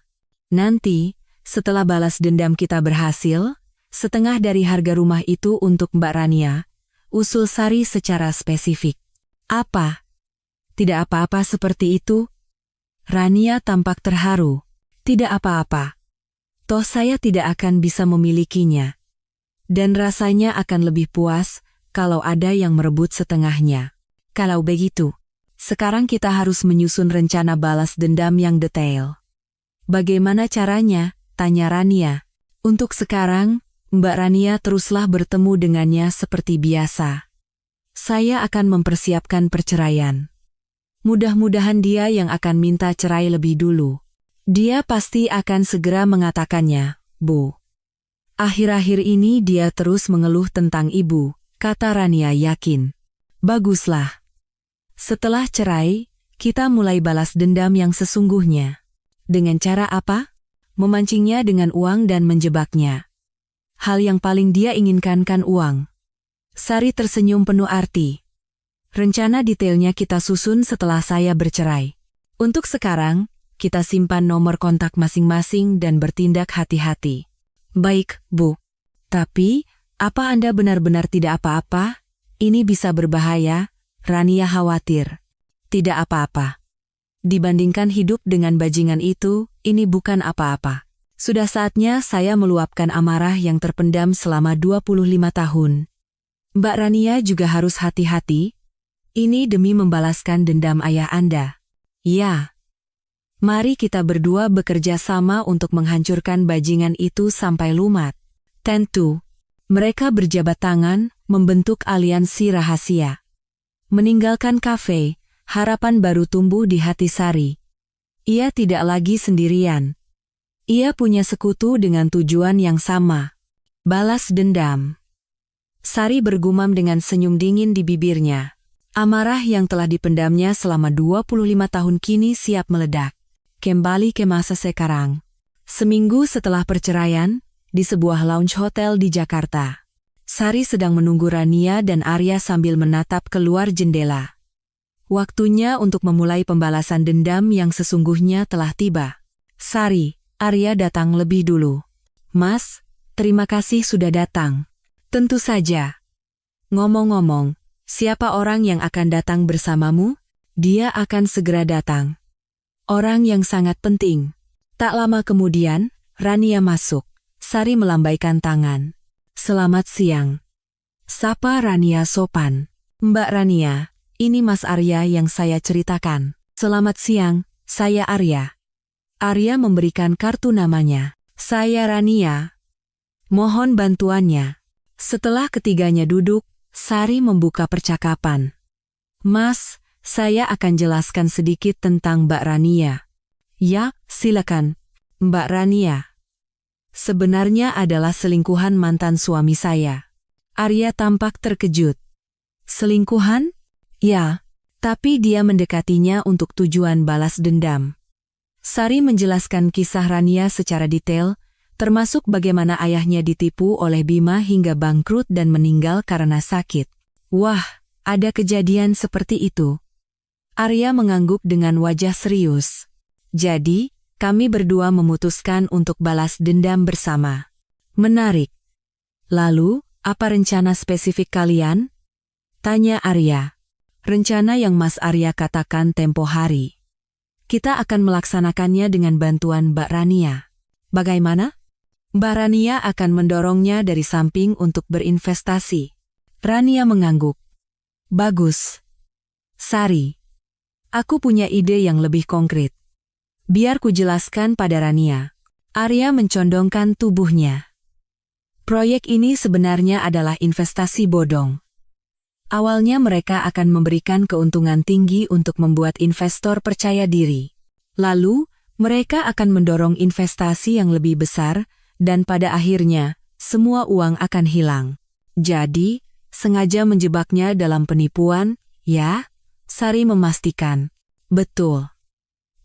Nanti, setelah balas dendam kita berhasil, setengah dari harga rumah itu untuk Mbak Rania, usul Sari secara spesifik. Apa? Tidak apa-apa seperti itu? Rania tampak terharu. Tidak apa-apa. Toh saya tidak akan bisa memilikinya. Dan rasanya akan lebih puas kalau ada yang merebut setengahnya. Kalau begitu, sekarang kita harus menyusun rencana balas dendam yang detail. Bagaimana caranya? Tanya Rania. Untuk sekarang, Mbak Rania teruslah bertemu dengannya seperti biasa. Saya akan mempersiapkan perceraian. Mudah-mudahan dia yang akan minta cerai lebih dulu. Dia pasti akan segera mengatakannya, Bu. Akhir-akhir ini dia terus mengeluh tentang ibu, kata Rania yakin. Baguslah. Setelah cerai, kita mulai balas dendam yang sesungguhnya. Dengan cara apa? Memancingnya dengan uang dan menjebaknya. Hal yang paling dia inginkan kan uang. Sari tersenyum penuh arti. Rencana detailnya kita susun setelah saya bercerai. Untuk sekarang, kita simpan nomor kontak masing-masing dan bertindak hati-hati. Baik, Bu. Tapi, apa Anda benar-benar tidak apa-apa? Ini bisa berbahaya, Rania khawatir. Tidak apa-apa. Dibandingkan hidup dengan bajingan itu, ini bukan apa-apa. Sudah saatnya saya meluapkan amarah yang terpendam selama 25 tahun. Mbak Rania juga harus hati-hati. Ini demi membalaskan dendam ayah Anda. Ya. Mari kita berdua bekerja sama untuk menghancurkan bajingan itu sampai lumat. Tentu. Mereka berjabat tangan, membentuk aliansi rahasia. Meninggalkan kafe, harapan baru tumbuh di hati Sari. Ia tidak lagi sendirian. Ia punya sekutu dengan tujuan yang sama. Balas dendam. Sari bergumam dengan senyum dingin di bibirnya. Amarah yang telah dipendamnya selama 25 tahun kini siap meledak. Kembali ke masa sekarang. Seminggu setelah perceraian, di sebuah lounge hotel di Jakarta. Sari sedang menunggu Rania dan Arya sambil menatap keluar jendela. Waktunya untuk memulai pembalasan dendam yang sesungguhnya telah tiba. Sari, Arya datang lebih dulu. Mas, terima kasih sudah datang. Tentu saja. Ngomong-ngomong, siapa orang yang akan datang bersamamu? Dia akan segera datang. Orang yang sangat penting. Tak lama kemudian, Rania masuk. Sari melambaikan tangan. Selamat siang. Sapa Rania sopan. Mbak Rania, ini Mas Arya yang saya ceritakan. Selamat siang, saya Arya. Arya memberikan kartu namanya. Saya Rania. Mohon bantuannya. Setelah ketiganya duduk, Sari membuka percakapan. Mas, saya akan jelaskan sedikit tentang Mbak Rania. Ya, silakan. Mbak Rania. Sebenarnya adalah selingkuhan mantan suami saya. Arya tampak terkejut. Selingkuhan? Ya, tapi dia mendekatinya untuk tujuan balas dendam. Sari menjelaskan kisah Rania secara detail, termasuk bagaimana ayahnya ditipu oleh Bima hingga bangkrut dan meninggal karena sakit. Wah, ada kejadian seperti itu. Arya mengangguk dengan wajah serius. Jadi, kami berdua memutuskan untuk balas dendam bersama. Menarik. Lalu, apa rencana spesifik kalian? Tanya Arya. Rencana yang Mas Arya katakan tempo hari. Kita akan melaksanakannya dengan bantuan Mbak Rania. Bagaimana? Mbak Rania akan mendorongnya dari samping untuk berinvestasi. Rania mengangguk. Bagus. Sari. Aku punya ide yang lebih konkret. Biar ku jelaskan pada Rania. Arya mencondongkan tubuhnya. Proyek ini sebenarnya adalah investasi bodong. Awalnya mereka akan memberikan keuntungan tinggi untuk membuat investor percaya diri. Lalu, mereka akan mendorong investasi yang lebih besar, dan pada akhirnya, semua uang akan hilang. Jadi, sengaja menjebaknya dalam penipuan, ya? Sari memastikan. Betul.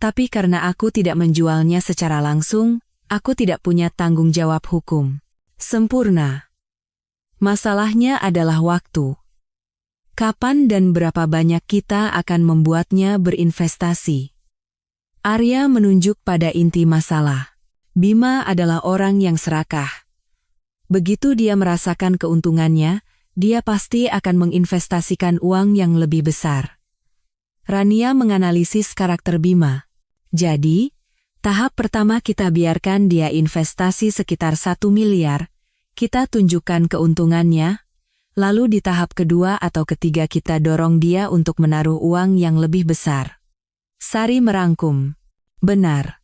Tapi karena aku tidak menjualnya secara langsung, aku tidak punya tanggung jawab hukum. Sempurna. Masalahnya adalah waktu. Kapan dan berapa banyak kita akan membuatnya berinvestasi? Arya menunjuk pada inti masalah. Bima adalah orang yang serakah. Begitu dia merasakan keuntungannya, dia pasti akan menginvestasikan uang yang lebih besar. Rania menganalisis karakter Bima. Jadi, tahap pertama kita biarkan dia investasi sekitar 1 miliar, kita tunjukkan keuntungannya, lalu di tahap kedua atau ketiga kita dorong dia untuk menaruh uang yang lebih besar. Sari merangkum. Benar.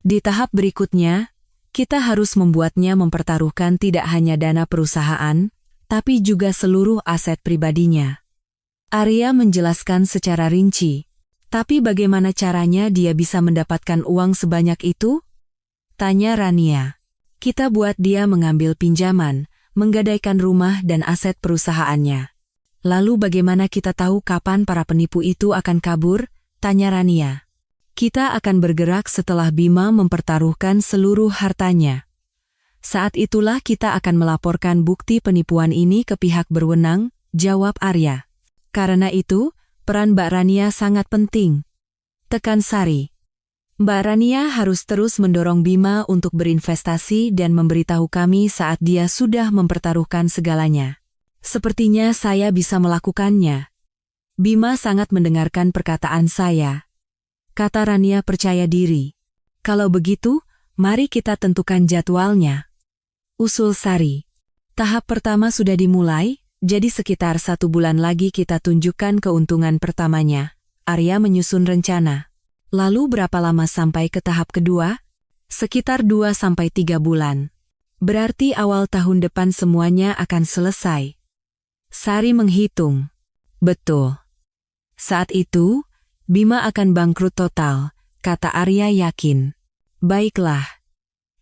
Di tahap berikutnya, kita harus membuatnya mempertaruhkan tidak hanya dana perusahaan, tapi juga seluruh aset pribadinya. Arya menjelaskan secara rinci. Tapi bagaimana caranya dia bisa mendapatkan uang sebanyak itu? Tanya Rania. Kita buat dia mengambil pinjaman, menggadaikan rumah dan aset perusahaannya. Lalu bagaimana kita tahu kapan para penipu itu akan kabur? Tanya Rania. Kita akan bergerak setelah Bima mempertaruhkan seluruh hartanya. Saat itulah kita akan melaporkan bukti penipuan ini ke pihak berwenang, jawab Arya. Karena itu, peran Mbak Rania sangat penting. Tekan Sari. Mbak Rania harus terus mendorong Bima untuk berinvestasi dan memberitahu kami saat dia sudah mempertaruhkan segalanya. Sepertinya saya bisa melakukannya. Bima sangat mendengarkan perkataan saya. Kata Rania percaya diri. Kalau begitu, mari kita tentukan jadwalnya. Usul Sari. Tahap pertama sudah dimulai, jadi sekitar 1 bulan lagi kita tunjukkan keuntungan pertamanya. Arya menyusun rencana. Lalu berapa lama sampai ke tahap kedua? Sekitar 2-3 bulan. Berarti awal tahun depan semuanya akan selesai. Sari menghitung. Betul. Saat itu, Bima akan bangkrut total, kata Arya yakin. Baiklah.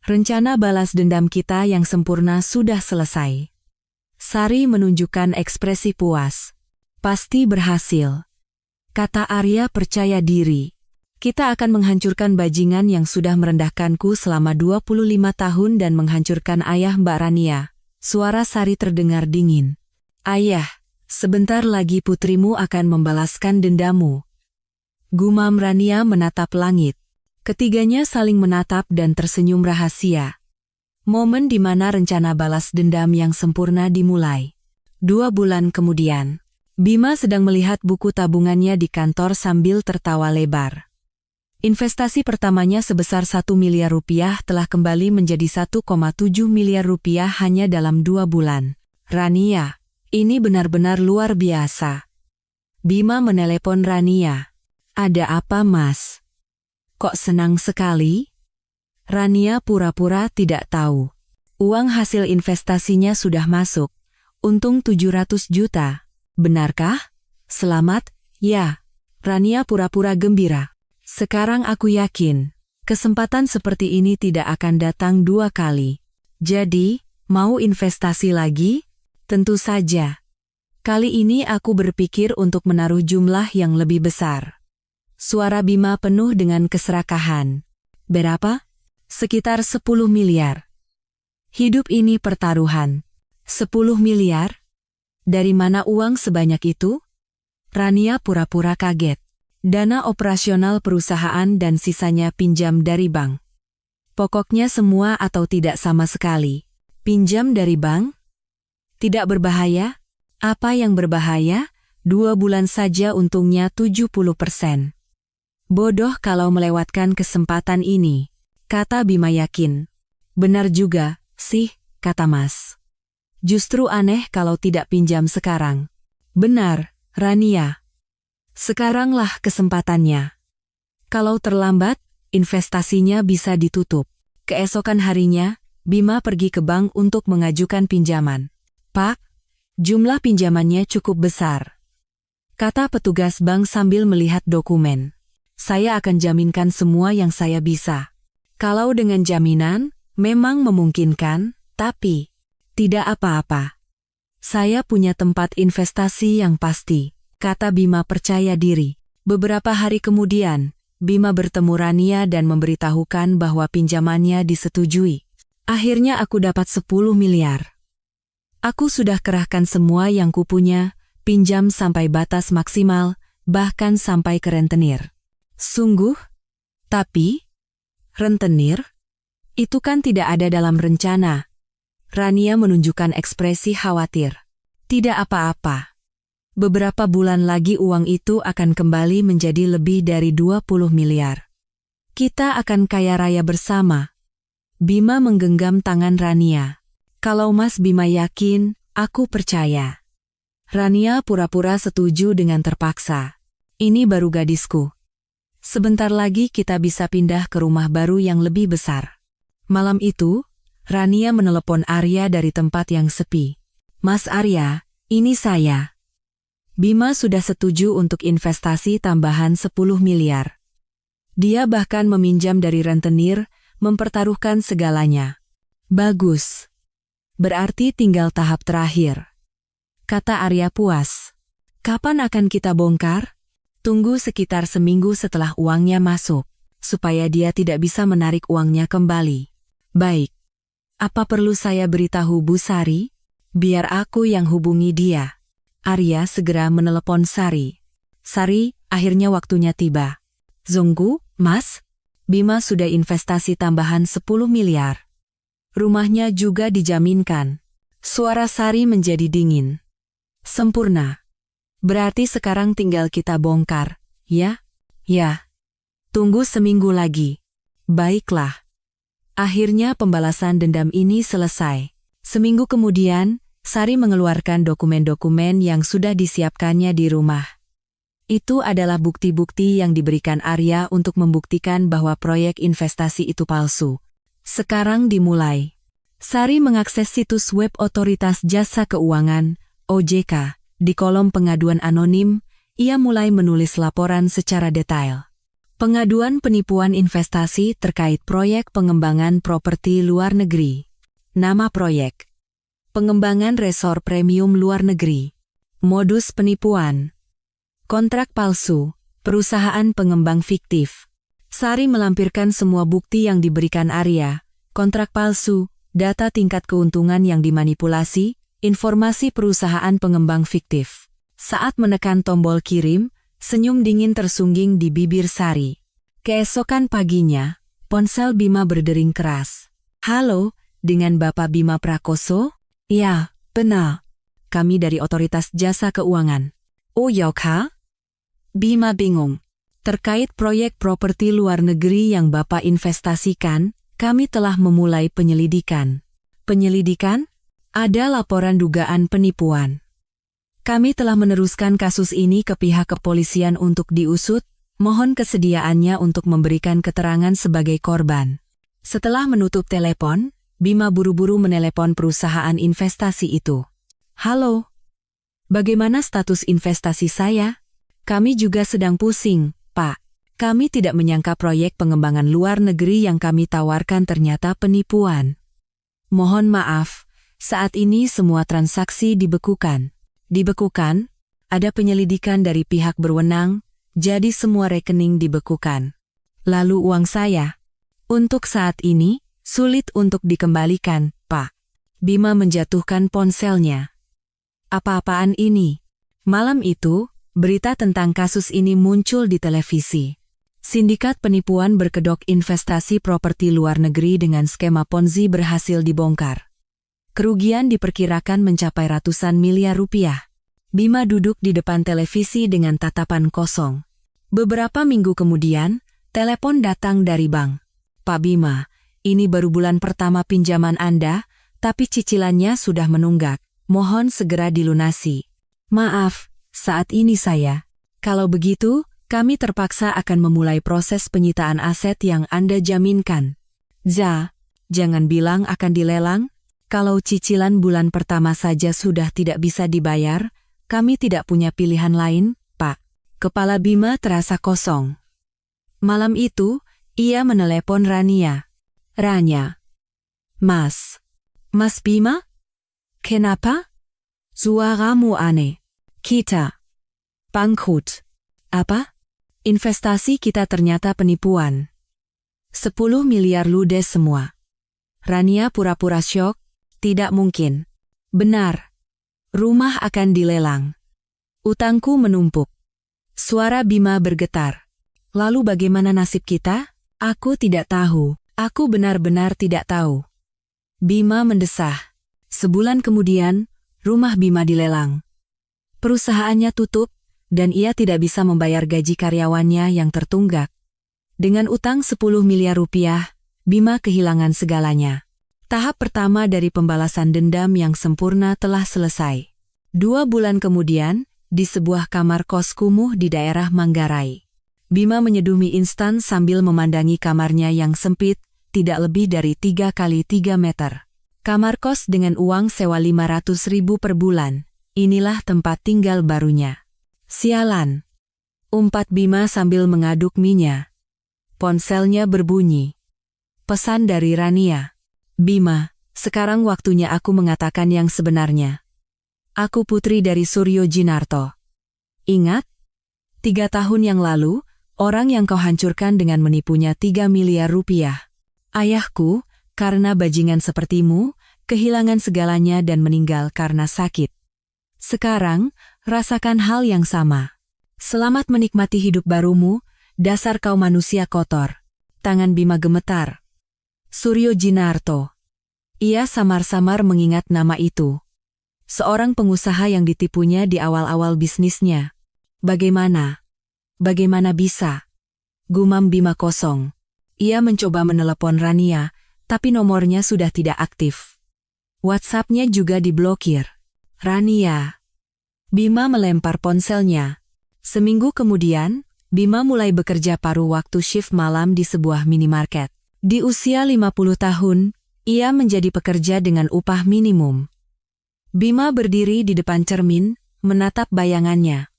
Rencana balas dendam kita yang sempurna sudah selesai. Sari menunjukkan ekspresi puas. Pasti berhasil. Kata Arya percaya diri. Kita akan menghancurkan bajingan yang sudah merendahkanku selama 25 tahun dan menghancurkan ayah Mbak Rania. Suara Sari terdengar dingin. Ayah, sebentar lagi putrimu akan membalaskan dendamu. Gumam Rania menatap langit. Ketiganya saling menatap dan tersenyum rahasia. Momen di mana rencana balas dendam yang sempurna dimulai. 2 bulan kemudian, Bima sedang melihat buku tabungannya di kantor sambil tertawa lebar. Investasi pertamanya sebesar 1 miliar rupiah telah kembali menjadi 1,7 miliar rupiah hanya dalam 2 bulan. Rania, ini benar-benar luar biasa. Bima menelepon Rania. Ada apa, Mas? Kok senang sekali? Rania pura-pura tidak tahu. Uang hasil investasinya sudah masuk. Untung 700 juta. Benarkah? Selamat, ya. Rania pura-pura gembira. Sekarang aku yakin, kesempatan seperti ini tidak akan datang 2 kali. Jadi, mau investasi lagi? Tentu saja. Kali ini aku berpikir untuk menaruh jumlah yang lebih besar. Suara Bima penuh dengan keserakahan. Berapa? Sekitar 10 miliar. Hidup ini pertaruhan. 10 miliar? Dari mana uang sebanyak itu? Rania pura-pura kaget. Dana operasional perusahaan dan sisanya pinjam dari bank. Pokoknya semua atau tidak sama sekali. Pinjam dari bank? Tidak berbahaya? Apa yang berbahaya? 2 bulan saja untungnya 70%. Bodoh kalau melewatkan kesempatan ini, kata Bima yakin. Benar juga, sih, kata Mas. Justru aneh kalau tidak pinjam sekarang. Benar, Rania. Sekaranglah kesempatannya. Kalau terlambat, investasinya bisa ditutup. Keesokan harinya, Bima pergi ke bank untuk mengajukan pinjaman. Pak, jumlah pinjamannya cukup besar, kata petugas bank sambil melihat dokumen. Saya akan jaminkan semua yang saya bisa. Kalau dengan jaminan, memang memungkinkan, tapi tidak apa-apa. Saya punya tempat investasi yang pasti, kata Bima percaya diri. Beberapa hari kemudian, Bima bertemu Rania dan memberitahukan bahwa pinjamannya disetujui. Akhirnya aku dapat 10 miliar. Aku sudah kerahkan semua yang kupunya, pinjam sampai batas maksimal, bahkan sampai ke rentenir. Sungguh? Tapi, rentenir? Itu kan tidak ada dalam rencana. Rania menunjukkan ekspresi khawatir. Tidak apa-apa. Beberapa bulan lagi uang itu akan kembali menjadi lebih dari 20 miliar. Kita akan kaya raya bersama. Bima menggenggam tangan Rania. Kalau Mas Bima yakin, aku percaya. Rania pura-pura setuju dengan terpaksa. Ini baru gadisku. Sebentar lagi kita bisa pindah ke rumah baru yang lebih besar. Malam itu, Rania menelepon Arya dari tempat yang sepi. Mas Arya, ini saya. Bima sudah setuju untuk investasi tambahan 10 miliar. Dia bahkan meminjam dari rentenir, mempertaruhkan segalanya. Bagus. Berarti tinggal tahap terakhir, kata Arya puas. Kapan akan kita bongkar? Tunggu sekitar seminggu setelah uangnya masuk, supaya dia tidak bisa menarik uangnya kembali. Baik. Apa perlu saya beritahu Bu Sari? Biar aku yang hubungi dia. Arya segera menelepon Sari. Sari, akhirnya waktunya tiba. Zonggu, Mas, Bima sudah investasi tambahan 10 miliar. Rumahnya juga dijaminkan. Suara Sari menjadi dingin. Sempurna. Berarti sekarang tinggal kita bongkar, ya? Ya. Tunggu seminggu lagi. Baiklah. Akhirnya pembalasan dendam ini selesai. Seminggu kemudian, Sari mengeluarkan dokumen-dokumen yang sudah disiapkannya di rumah. Itu adalah bukti-bukti yang diberikan Arya untuk membuktikan bahwa proyek investasi itu palsu. Sekarang dimulai. Sari mengakses situs web Otoritas Jasa Keuangan, OJK. Di kolom pengaduan anonim, ia mulai menulis laporan secara detail. Pengaduan penipuan investasi terkait proyek pengembangan properti luar negeri. Nama proyek: pengembangan resor premium luar negeri. Modus penipuan: kontrak palsu, perusahaan pengembang fiktif. Sari melampirkan semua bukti yang diberikan Arya: kontrak palsu, data tingkat keuntungan yang dimanipulasi, informasi perusahaan pengembang fiktif. Saat menekan tombol kirim, senyum dingin tersungging di bibir Sari. Keesokan paginya, ponsel Bima berdering keras. Halo, dengan Bapak Bima Prakoso? Ya, benar. Kami dari Otoritas Jasa Keuangan. Oh ya kah? Bima bingung. Terkait proyek properti luar negeri yang Bapak investasikan, kami telah memulai penyelidikan. Penyelidikan? Ada laporan dugaan penipuan. Kami telah meneruskan kasus ini ke pihak kepolisian untuk diusut, mohon kesediaannya untuk memberikan keterangan sebagai korban. Setelah menutup telepon, Bima buru-buru menelepon perusahaan investasi itu. Halo, bagaimana status investasi saya? Kami juga sedang pusing, Pak. Kami tidak menyangka proyek pengembangan luar negeri yang kami tawarkan ternyata penipuan. Mohon maaf, saat ini semua transaksi dibekukan. Dibekukan? Ada penyelidikan dari pihak berwenang, jadi semua rekening dibekukan. Lalu uang saya? Untuk saat ini, Sulit untuk dikembalikan, Pak. Bima menjatuhkan ponselnya. Apa-apaan ini? Malam itu, berita tentang kasus ini muncul di televisi. Sindikat penipuan berkedok investasi properti luar negeri dengan skema Ponzi berhasil dibongkar. Kerugian diperkirakan mencapai ratusan miliar rupiah. Bima duduk di depan televisi dengan tatapan kosong. Beberapa minggu kemudian, telepon datang dari bank. Pak Bima, ini baru bulan pertama pinjaman Anda, tapi cicilannya sudah menunggak. Mohon segera dilunasi. Maaf, saat ini saya. Kalau begitu, kami terpaksa akan memulai proses penyitaan aset yang Anda jaminkan. Jangan bilang akan dilelang. Kalau cicilan bulan pertama saja sudah tidak bisa dibayar, kami tidak punya pilihan lain, Pak. Kepala Bima terasa kosong. Malam itu, ia menelepon Rania. Rania. Mas Bima? Kenapa? Suaramu aneh. Kita bangkrut. Apa? Investasi kita ternyata penipuan. 10 miliar ludes semua. Rania pura-pura syok. Tidak mungkin. Benar. Rumah akan dilelang. Utangku menumpuk. Suara Bima bergetar. Lalu bagaimana nasib kita? Aku tidak tahu. Aku benar-benar tidak tahu. Bima mendesah. Sebulan kemudian, rumah Bima dilelang. Perusahaannya tutup, dan ia tidak bisa membayar gaji karyawannya yang tertunggak. Dengan utang 10 miliar rupiah, Bima kehilangan segalanya. Tahap pertama dari pembalasan dendam yang sempurna telah selesai. 2 bulan kemudian, di sebuah kamar kos kumuh di daerah Manggarai, Bima menyeduh mie instan sambil memandangi kamarnya yang sempit, tidak lebih dari 3 kali 3 meter. Kamar kos dengan uang sewa 500.000 per bulan. Inilah tempat tinggal barunya. Sialan. Umpat Bima sambil mengaduk mie-nya. Ponselnya berbunyi. Pesan dari Rania. Bima, sekarang waktunya aku mengatakan yang sebenarnya. Aku putri dari Suryo Jinarto. Ingat? 3 tahun yang lalu, orang yang kau hancurkan dengan menipunya 3 miliar rupiah. Ayahku, karena bajingan sepertimu, kehilangan segalanya dan meninggal karena sakit. Sekarang, rasakan hal yang sama. Selamat menikmati hidup barumu, dasar kau manusia kotor. Tangan Bima gemetar. Suryo Jinarto. Ia samar-samar mengingat nama itu. Seorang pengusaha yang ditipunya di awal-awal bisnisnya. Bagaimana bisa? Gumam Bima kosong. Ia mencoba menelepon Rania, tapi nomornya sudah tidak aktif. WhatsApp-nya juga diblokir. Rania. Bima melempar ponselnya. Seminggu kemudian, Bima mulai bekerja paruh waktu shift malam di sebuah minimarket. Di usia 50 tahun, ia menjadi pekerja dengan upah minimum. Bima berdiri di depan cermin, menatap bayangannya.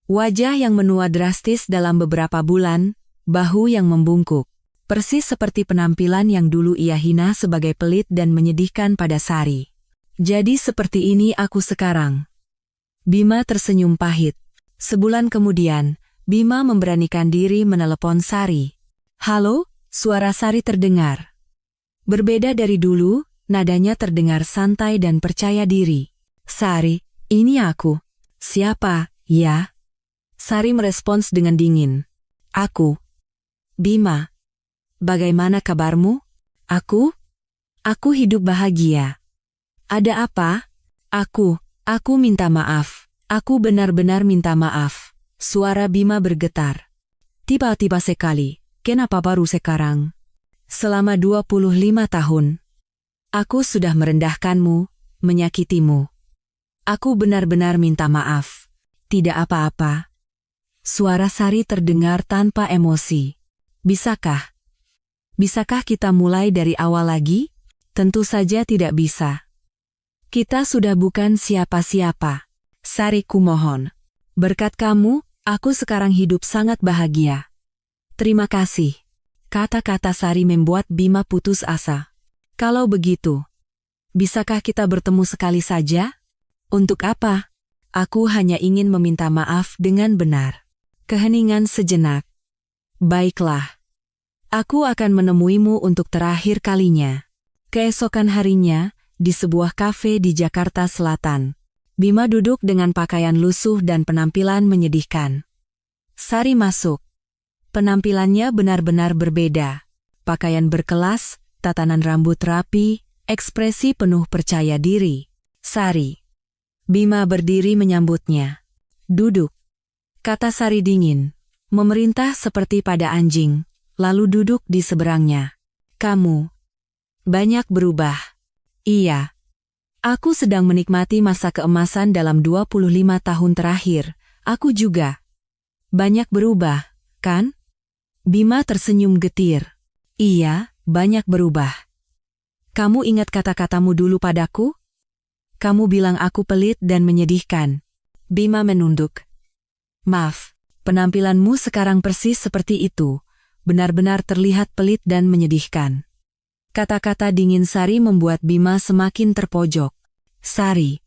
Wajah yang menua drastis dalam beberapa bulan, bahu yang membungkuk. Persis seperti penampilan yang dulu ia hina sebagai pelit dan menyedihkan pada Sari. Jadi seperti ini aku sekarang. Bima tersenyum pahit. Sebulan kemudian, Bima memberanikan diri menelepon Sari. Halo, suara Sari terdengar. Berbeda dari dulu, nadanya terdengar santai dan percaya diri. Sari, ini aku. Siapa, ya? Sari merespons dengan dingin. Aku. Bima. Bagaimana kabarmu? Aku hidup bahagia. Ada apa? Aku minta maaf. Aku benar-benar minta maaf. Suara Bima bergetar. Tiba-tiba sekali, kenapa baru sekarang? Selama 25 tahun. Aku sudah merendahkanmu, menyakitimu. Aku benar-benar minta maaf. Tidak apa-apa. Suara Sari terdengar tanpa emosi. Bisakah kita mulai dari awal lagi? Tentu saja tidak bisa. Kita sudah bukan siapa-siapa. Sari, kumohon. Berkat kamu, aku sekarang hidup sangat bahagia. Terima kasih. Kata-kata Sari membuat Bima putus asa. Kalau begitu, bisakah kita bertemu sekali saja? Untuk apa? Aku hanya ingin meminta maaf dengan benar. Keheningan sejenak. Baiklah. Aku akan menemuimu untuk terakhir kalinya. Keesokan harinya, di sebuah kafe di Jakarta Selatan, Bima duduk dengan pakaian lusuh dan penampilan menyedihkan. Sari masuk. Penampilannya benar-benar berbeda. Pakaian berkelas, tatanan rambut rapi, ekspresi penuh percaya diri. Sari. Bima berdiri menyambutnya. Duduk. Kata Sari dingin. Memerintah seperti pada anjing, lalu duduk di seberangnya. Kamu banyak berubah. Iya. Aku sedang menikmati masa keemasan dalam 25 tahun terakhir. Aku juga banyak berubah, kan? Bima tersenyum getir. Iya, banyak berubah. Kamu ingat kata-katamu dulu padaku? Kamu bilang aku pelit dan menyedihkan. Bima menunduk. Maaf, penampilanmu sekarang persis seperti itu. Benar-benar terlihat pelit dan menyedihkan. Kata-kata dingin Sari membuat Bima semakin terpojok. Sari,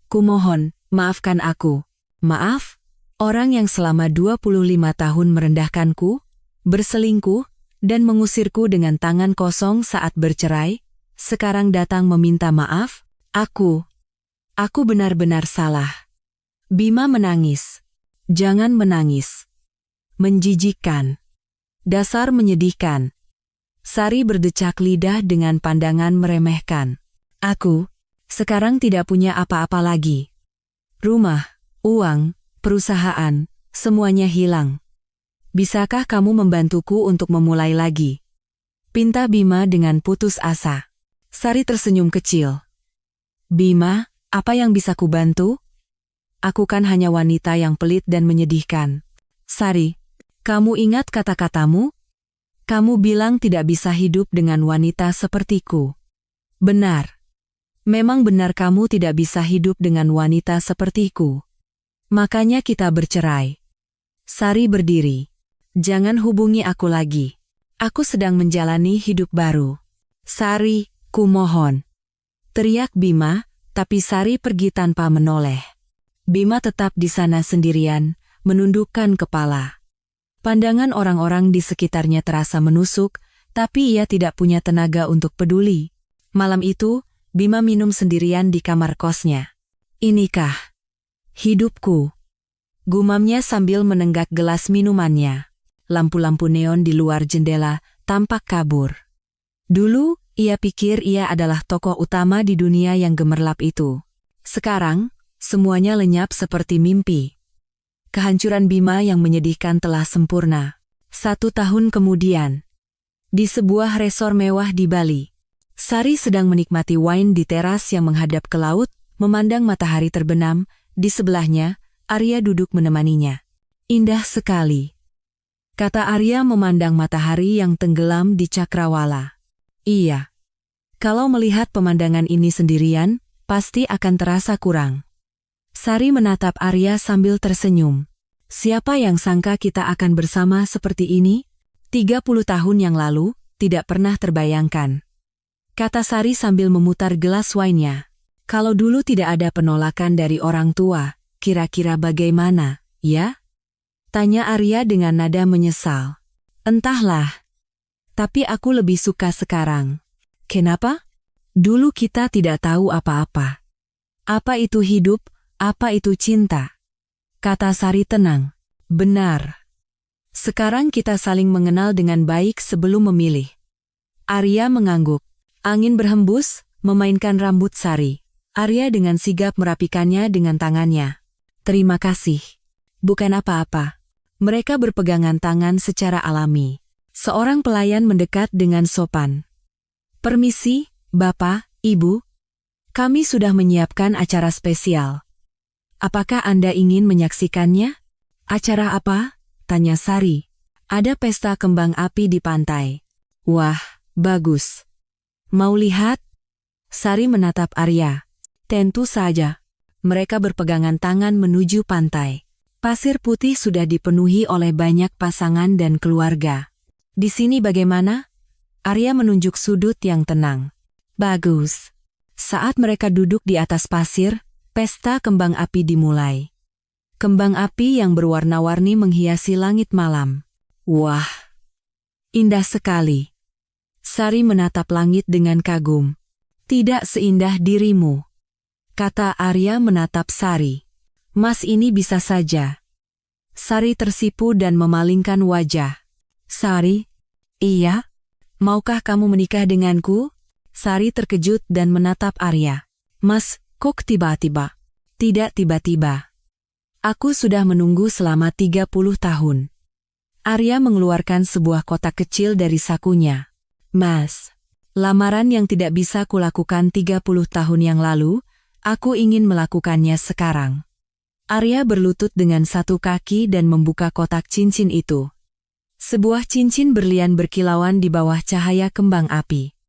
kumohon, maafkan aku. Maaf? Orang yang selama 25 tahun merendahkanku, berselingkuh, dan mengusirku dengan tangan kosong saat bercerai, sekarang datang meminta maaf? Aku benar-benar salah. Bima menangis. Jangan menangis. Menjijikkan. Dasar menyedihkan. Sari berdecak lidah dengan pandangan meremehkan. Aku sekarang tidak punya apa-apa lagi. Rumah, uang, perusahaan, semuanya hilang. Bisakah kamu membantuku untuk memulai lagi? Pinta Bima dengan putus asa. Sari tersenyum kecil. Bima, apa yang bisa kubantu? Aku kan hanya wanita yang pelit dan menyedihkan. Sari, kamu ingat kata-katamu? Kamu bilang tidak bisa hidup dengan wanita sepertiku. Benar. Memang benar kamu tidak bisa hidup dengan wanita sepertiku. Makanya kita bercerai. Sari berdiri. Jangan hubungi aku lagi. Aku sedang menjalani hidup baru. Sari, kumohon. Teriak Bima, tapi Sari pergi tanpa menoleh. Bima tetap di sana sendirian, menundukkan kepala. Pandangan orang-orang di sekitarnya terasa menusuk, tapi ia tidak punya tenaga untuk peduli. Malam itu, Bima minum sendirian di kamar kosnya. Inikah hidupku? Gumamnya sambil menenggak gelas minumannya. Lampu-lampu neon di luar jendela tampak kabur. Dulu, ia pikir ia adalah tokoh utama di dunia yang gemerlap itu. Sekarang, semuanya lenyap seperti mimpi. Kehancuran Bima yang menyedihkan telah sempurna. 1 tahun kemudian, di sebuah resor mewah di Bali, Sari sedang menikmati wine di teras yang menghadap ke laut, memandang matahari terbenam. Di sebelahnya, Arya duduk menemaninya. Indah sekali, kata Arya memandang matahari yang tenggelam di cakrawala. Iya. Kalau melihat pemandangan ini sendirian, pasti akan terasa kurang. Sari menatap Arya sambil tersenyum. Siapa yang sangka kita akan bersama seperti ini? 30 tahun yang lalu, tidak pernah terbayangkan. Kata Sari sambil memutar gelas wine-nya. Kalau dulu tidak ada penolakan dari orang tua, kira-kira bagaimana, ya? Tanya Arya dengan nada menyesal. Entahlah. Tapi aku lebih suka sekarang. Kenapa? Dulu kita tidak tahu apa-apa. Apa itu hidup? Apa itu cinta? Kata Sari tenang. Benar. Sekarang kita saling mengenal dengan baik sebelum memilih. Arya mengangguk. Angin berhembus, memainkan rambut Sari. Arya dengan sigap merapikannya dengan tangannya. Terima kasih. Bukan apa-apa. Mereka berpegangan tangan secara alami. Seorang pelayan mendekat dengan sopan. Permisi, Bapak, Ibu. Kami sudah menyiapkan acara spesial. Apakah Anda ingin menyaksikannya? Acara apa? Tanya Sari. Ada pesta kembang api di pantai. Wah, bagus. Mau lihat? Sari menatap Arya. Tentu saja. Mereka berpegangan tangan menuju pantai. Pasir putih sudah dipenuhi oleh banyak pasangan dan keluarga. Di sini bagaimana? Arya menunjuk sudut yang tenang. Bagus. Saat mereka duduk di atas pasir, pesta kembang api dimulai. Kembang api yang berwarna-warni menghiasi langit malam. Wah, Indah sekali. Sari menatap langit dengan kagum. Tidak seindah dirimu, kata Arya menatap Sari. Mas ini bisa saja. Sari tersipu dan memalingkan wajah. Sari, iya? Maukah kamu menikah denganku? Sari terkejut dan menatap Arya. Mas, kok tiba-tiba? Tidak tiba-tiba. Aku sudah menunggu selama 30 tahun. Arya mengeluarkan sebuah kotak kecil dari sakunya. Mas, lamaran yang tidak bisa kulakukan 30 tahun yang lalu, aku ingin melakukannya sekarang. Arya berlutut dengan satu kaki dan membuka kotak cincin itu. Sebuah cincin berlian berkilauan di bawah cahaya kembang api.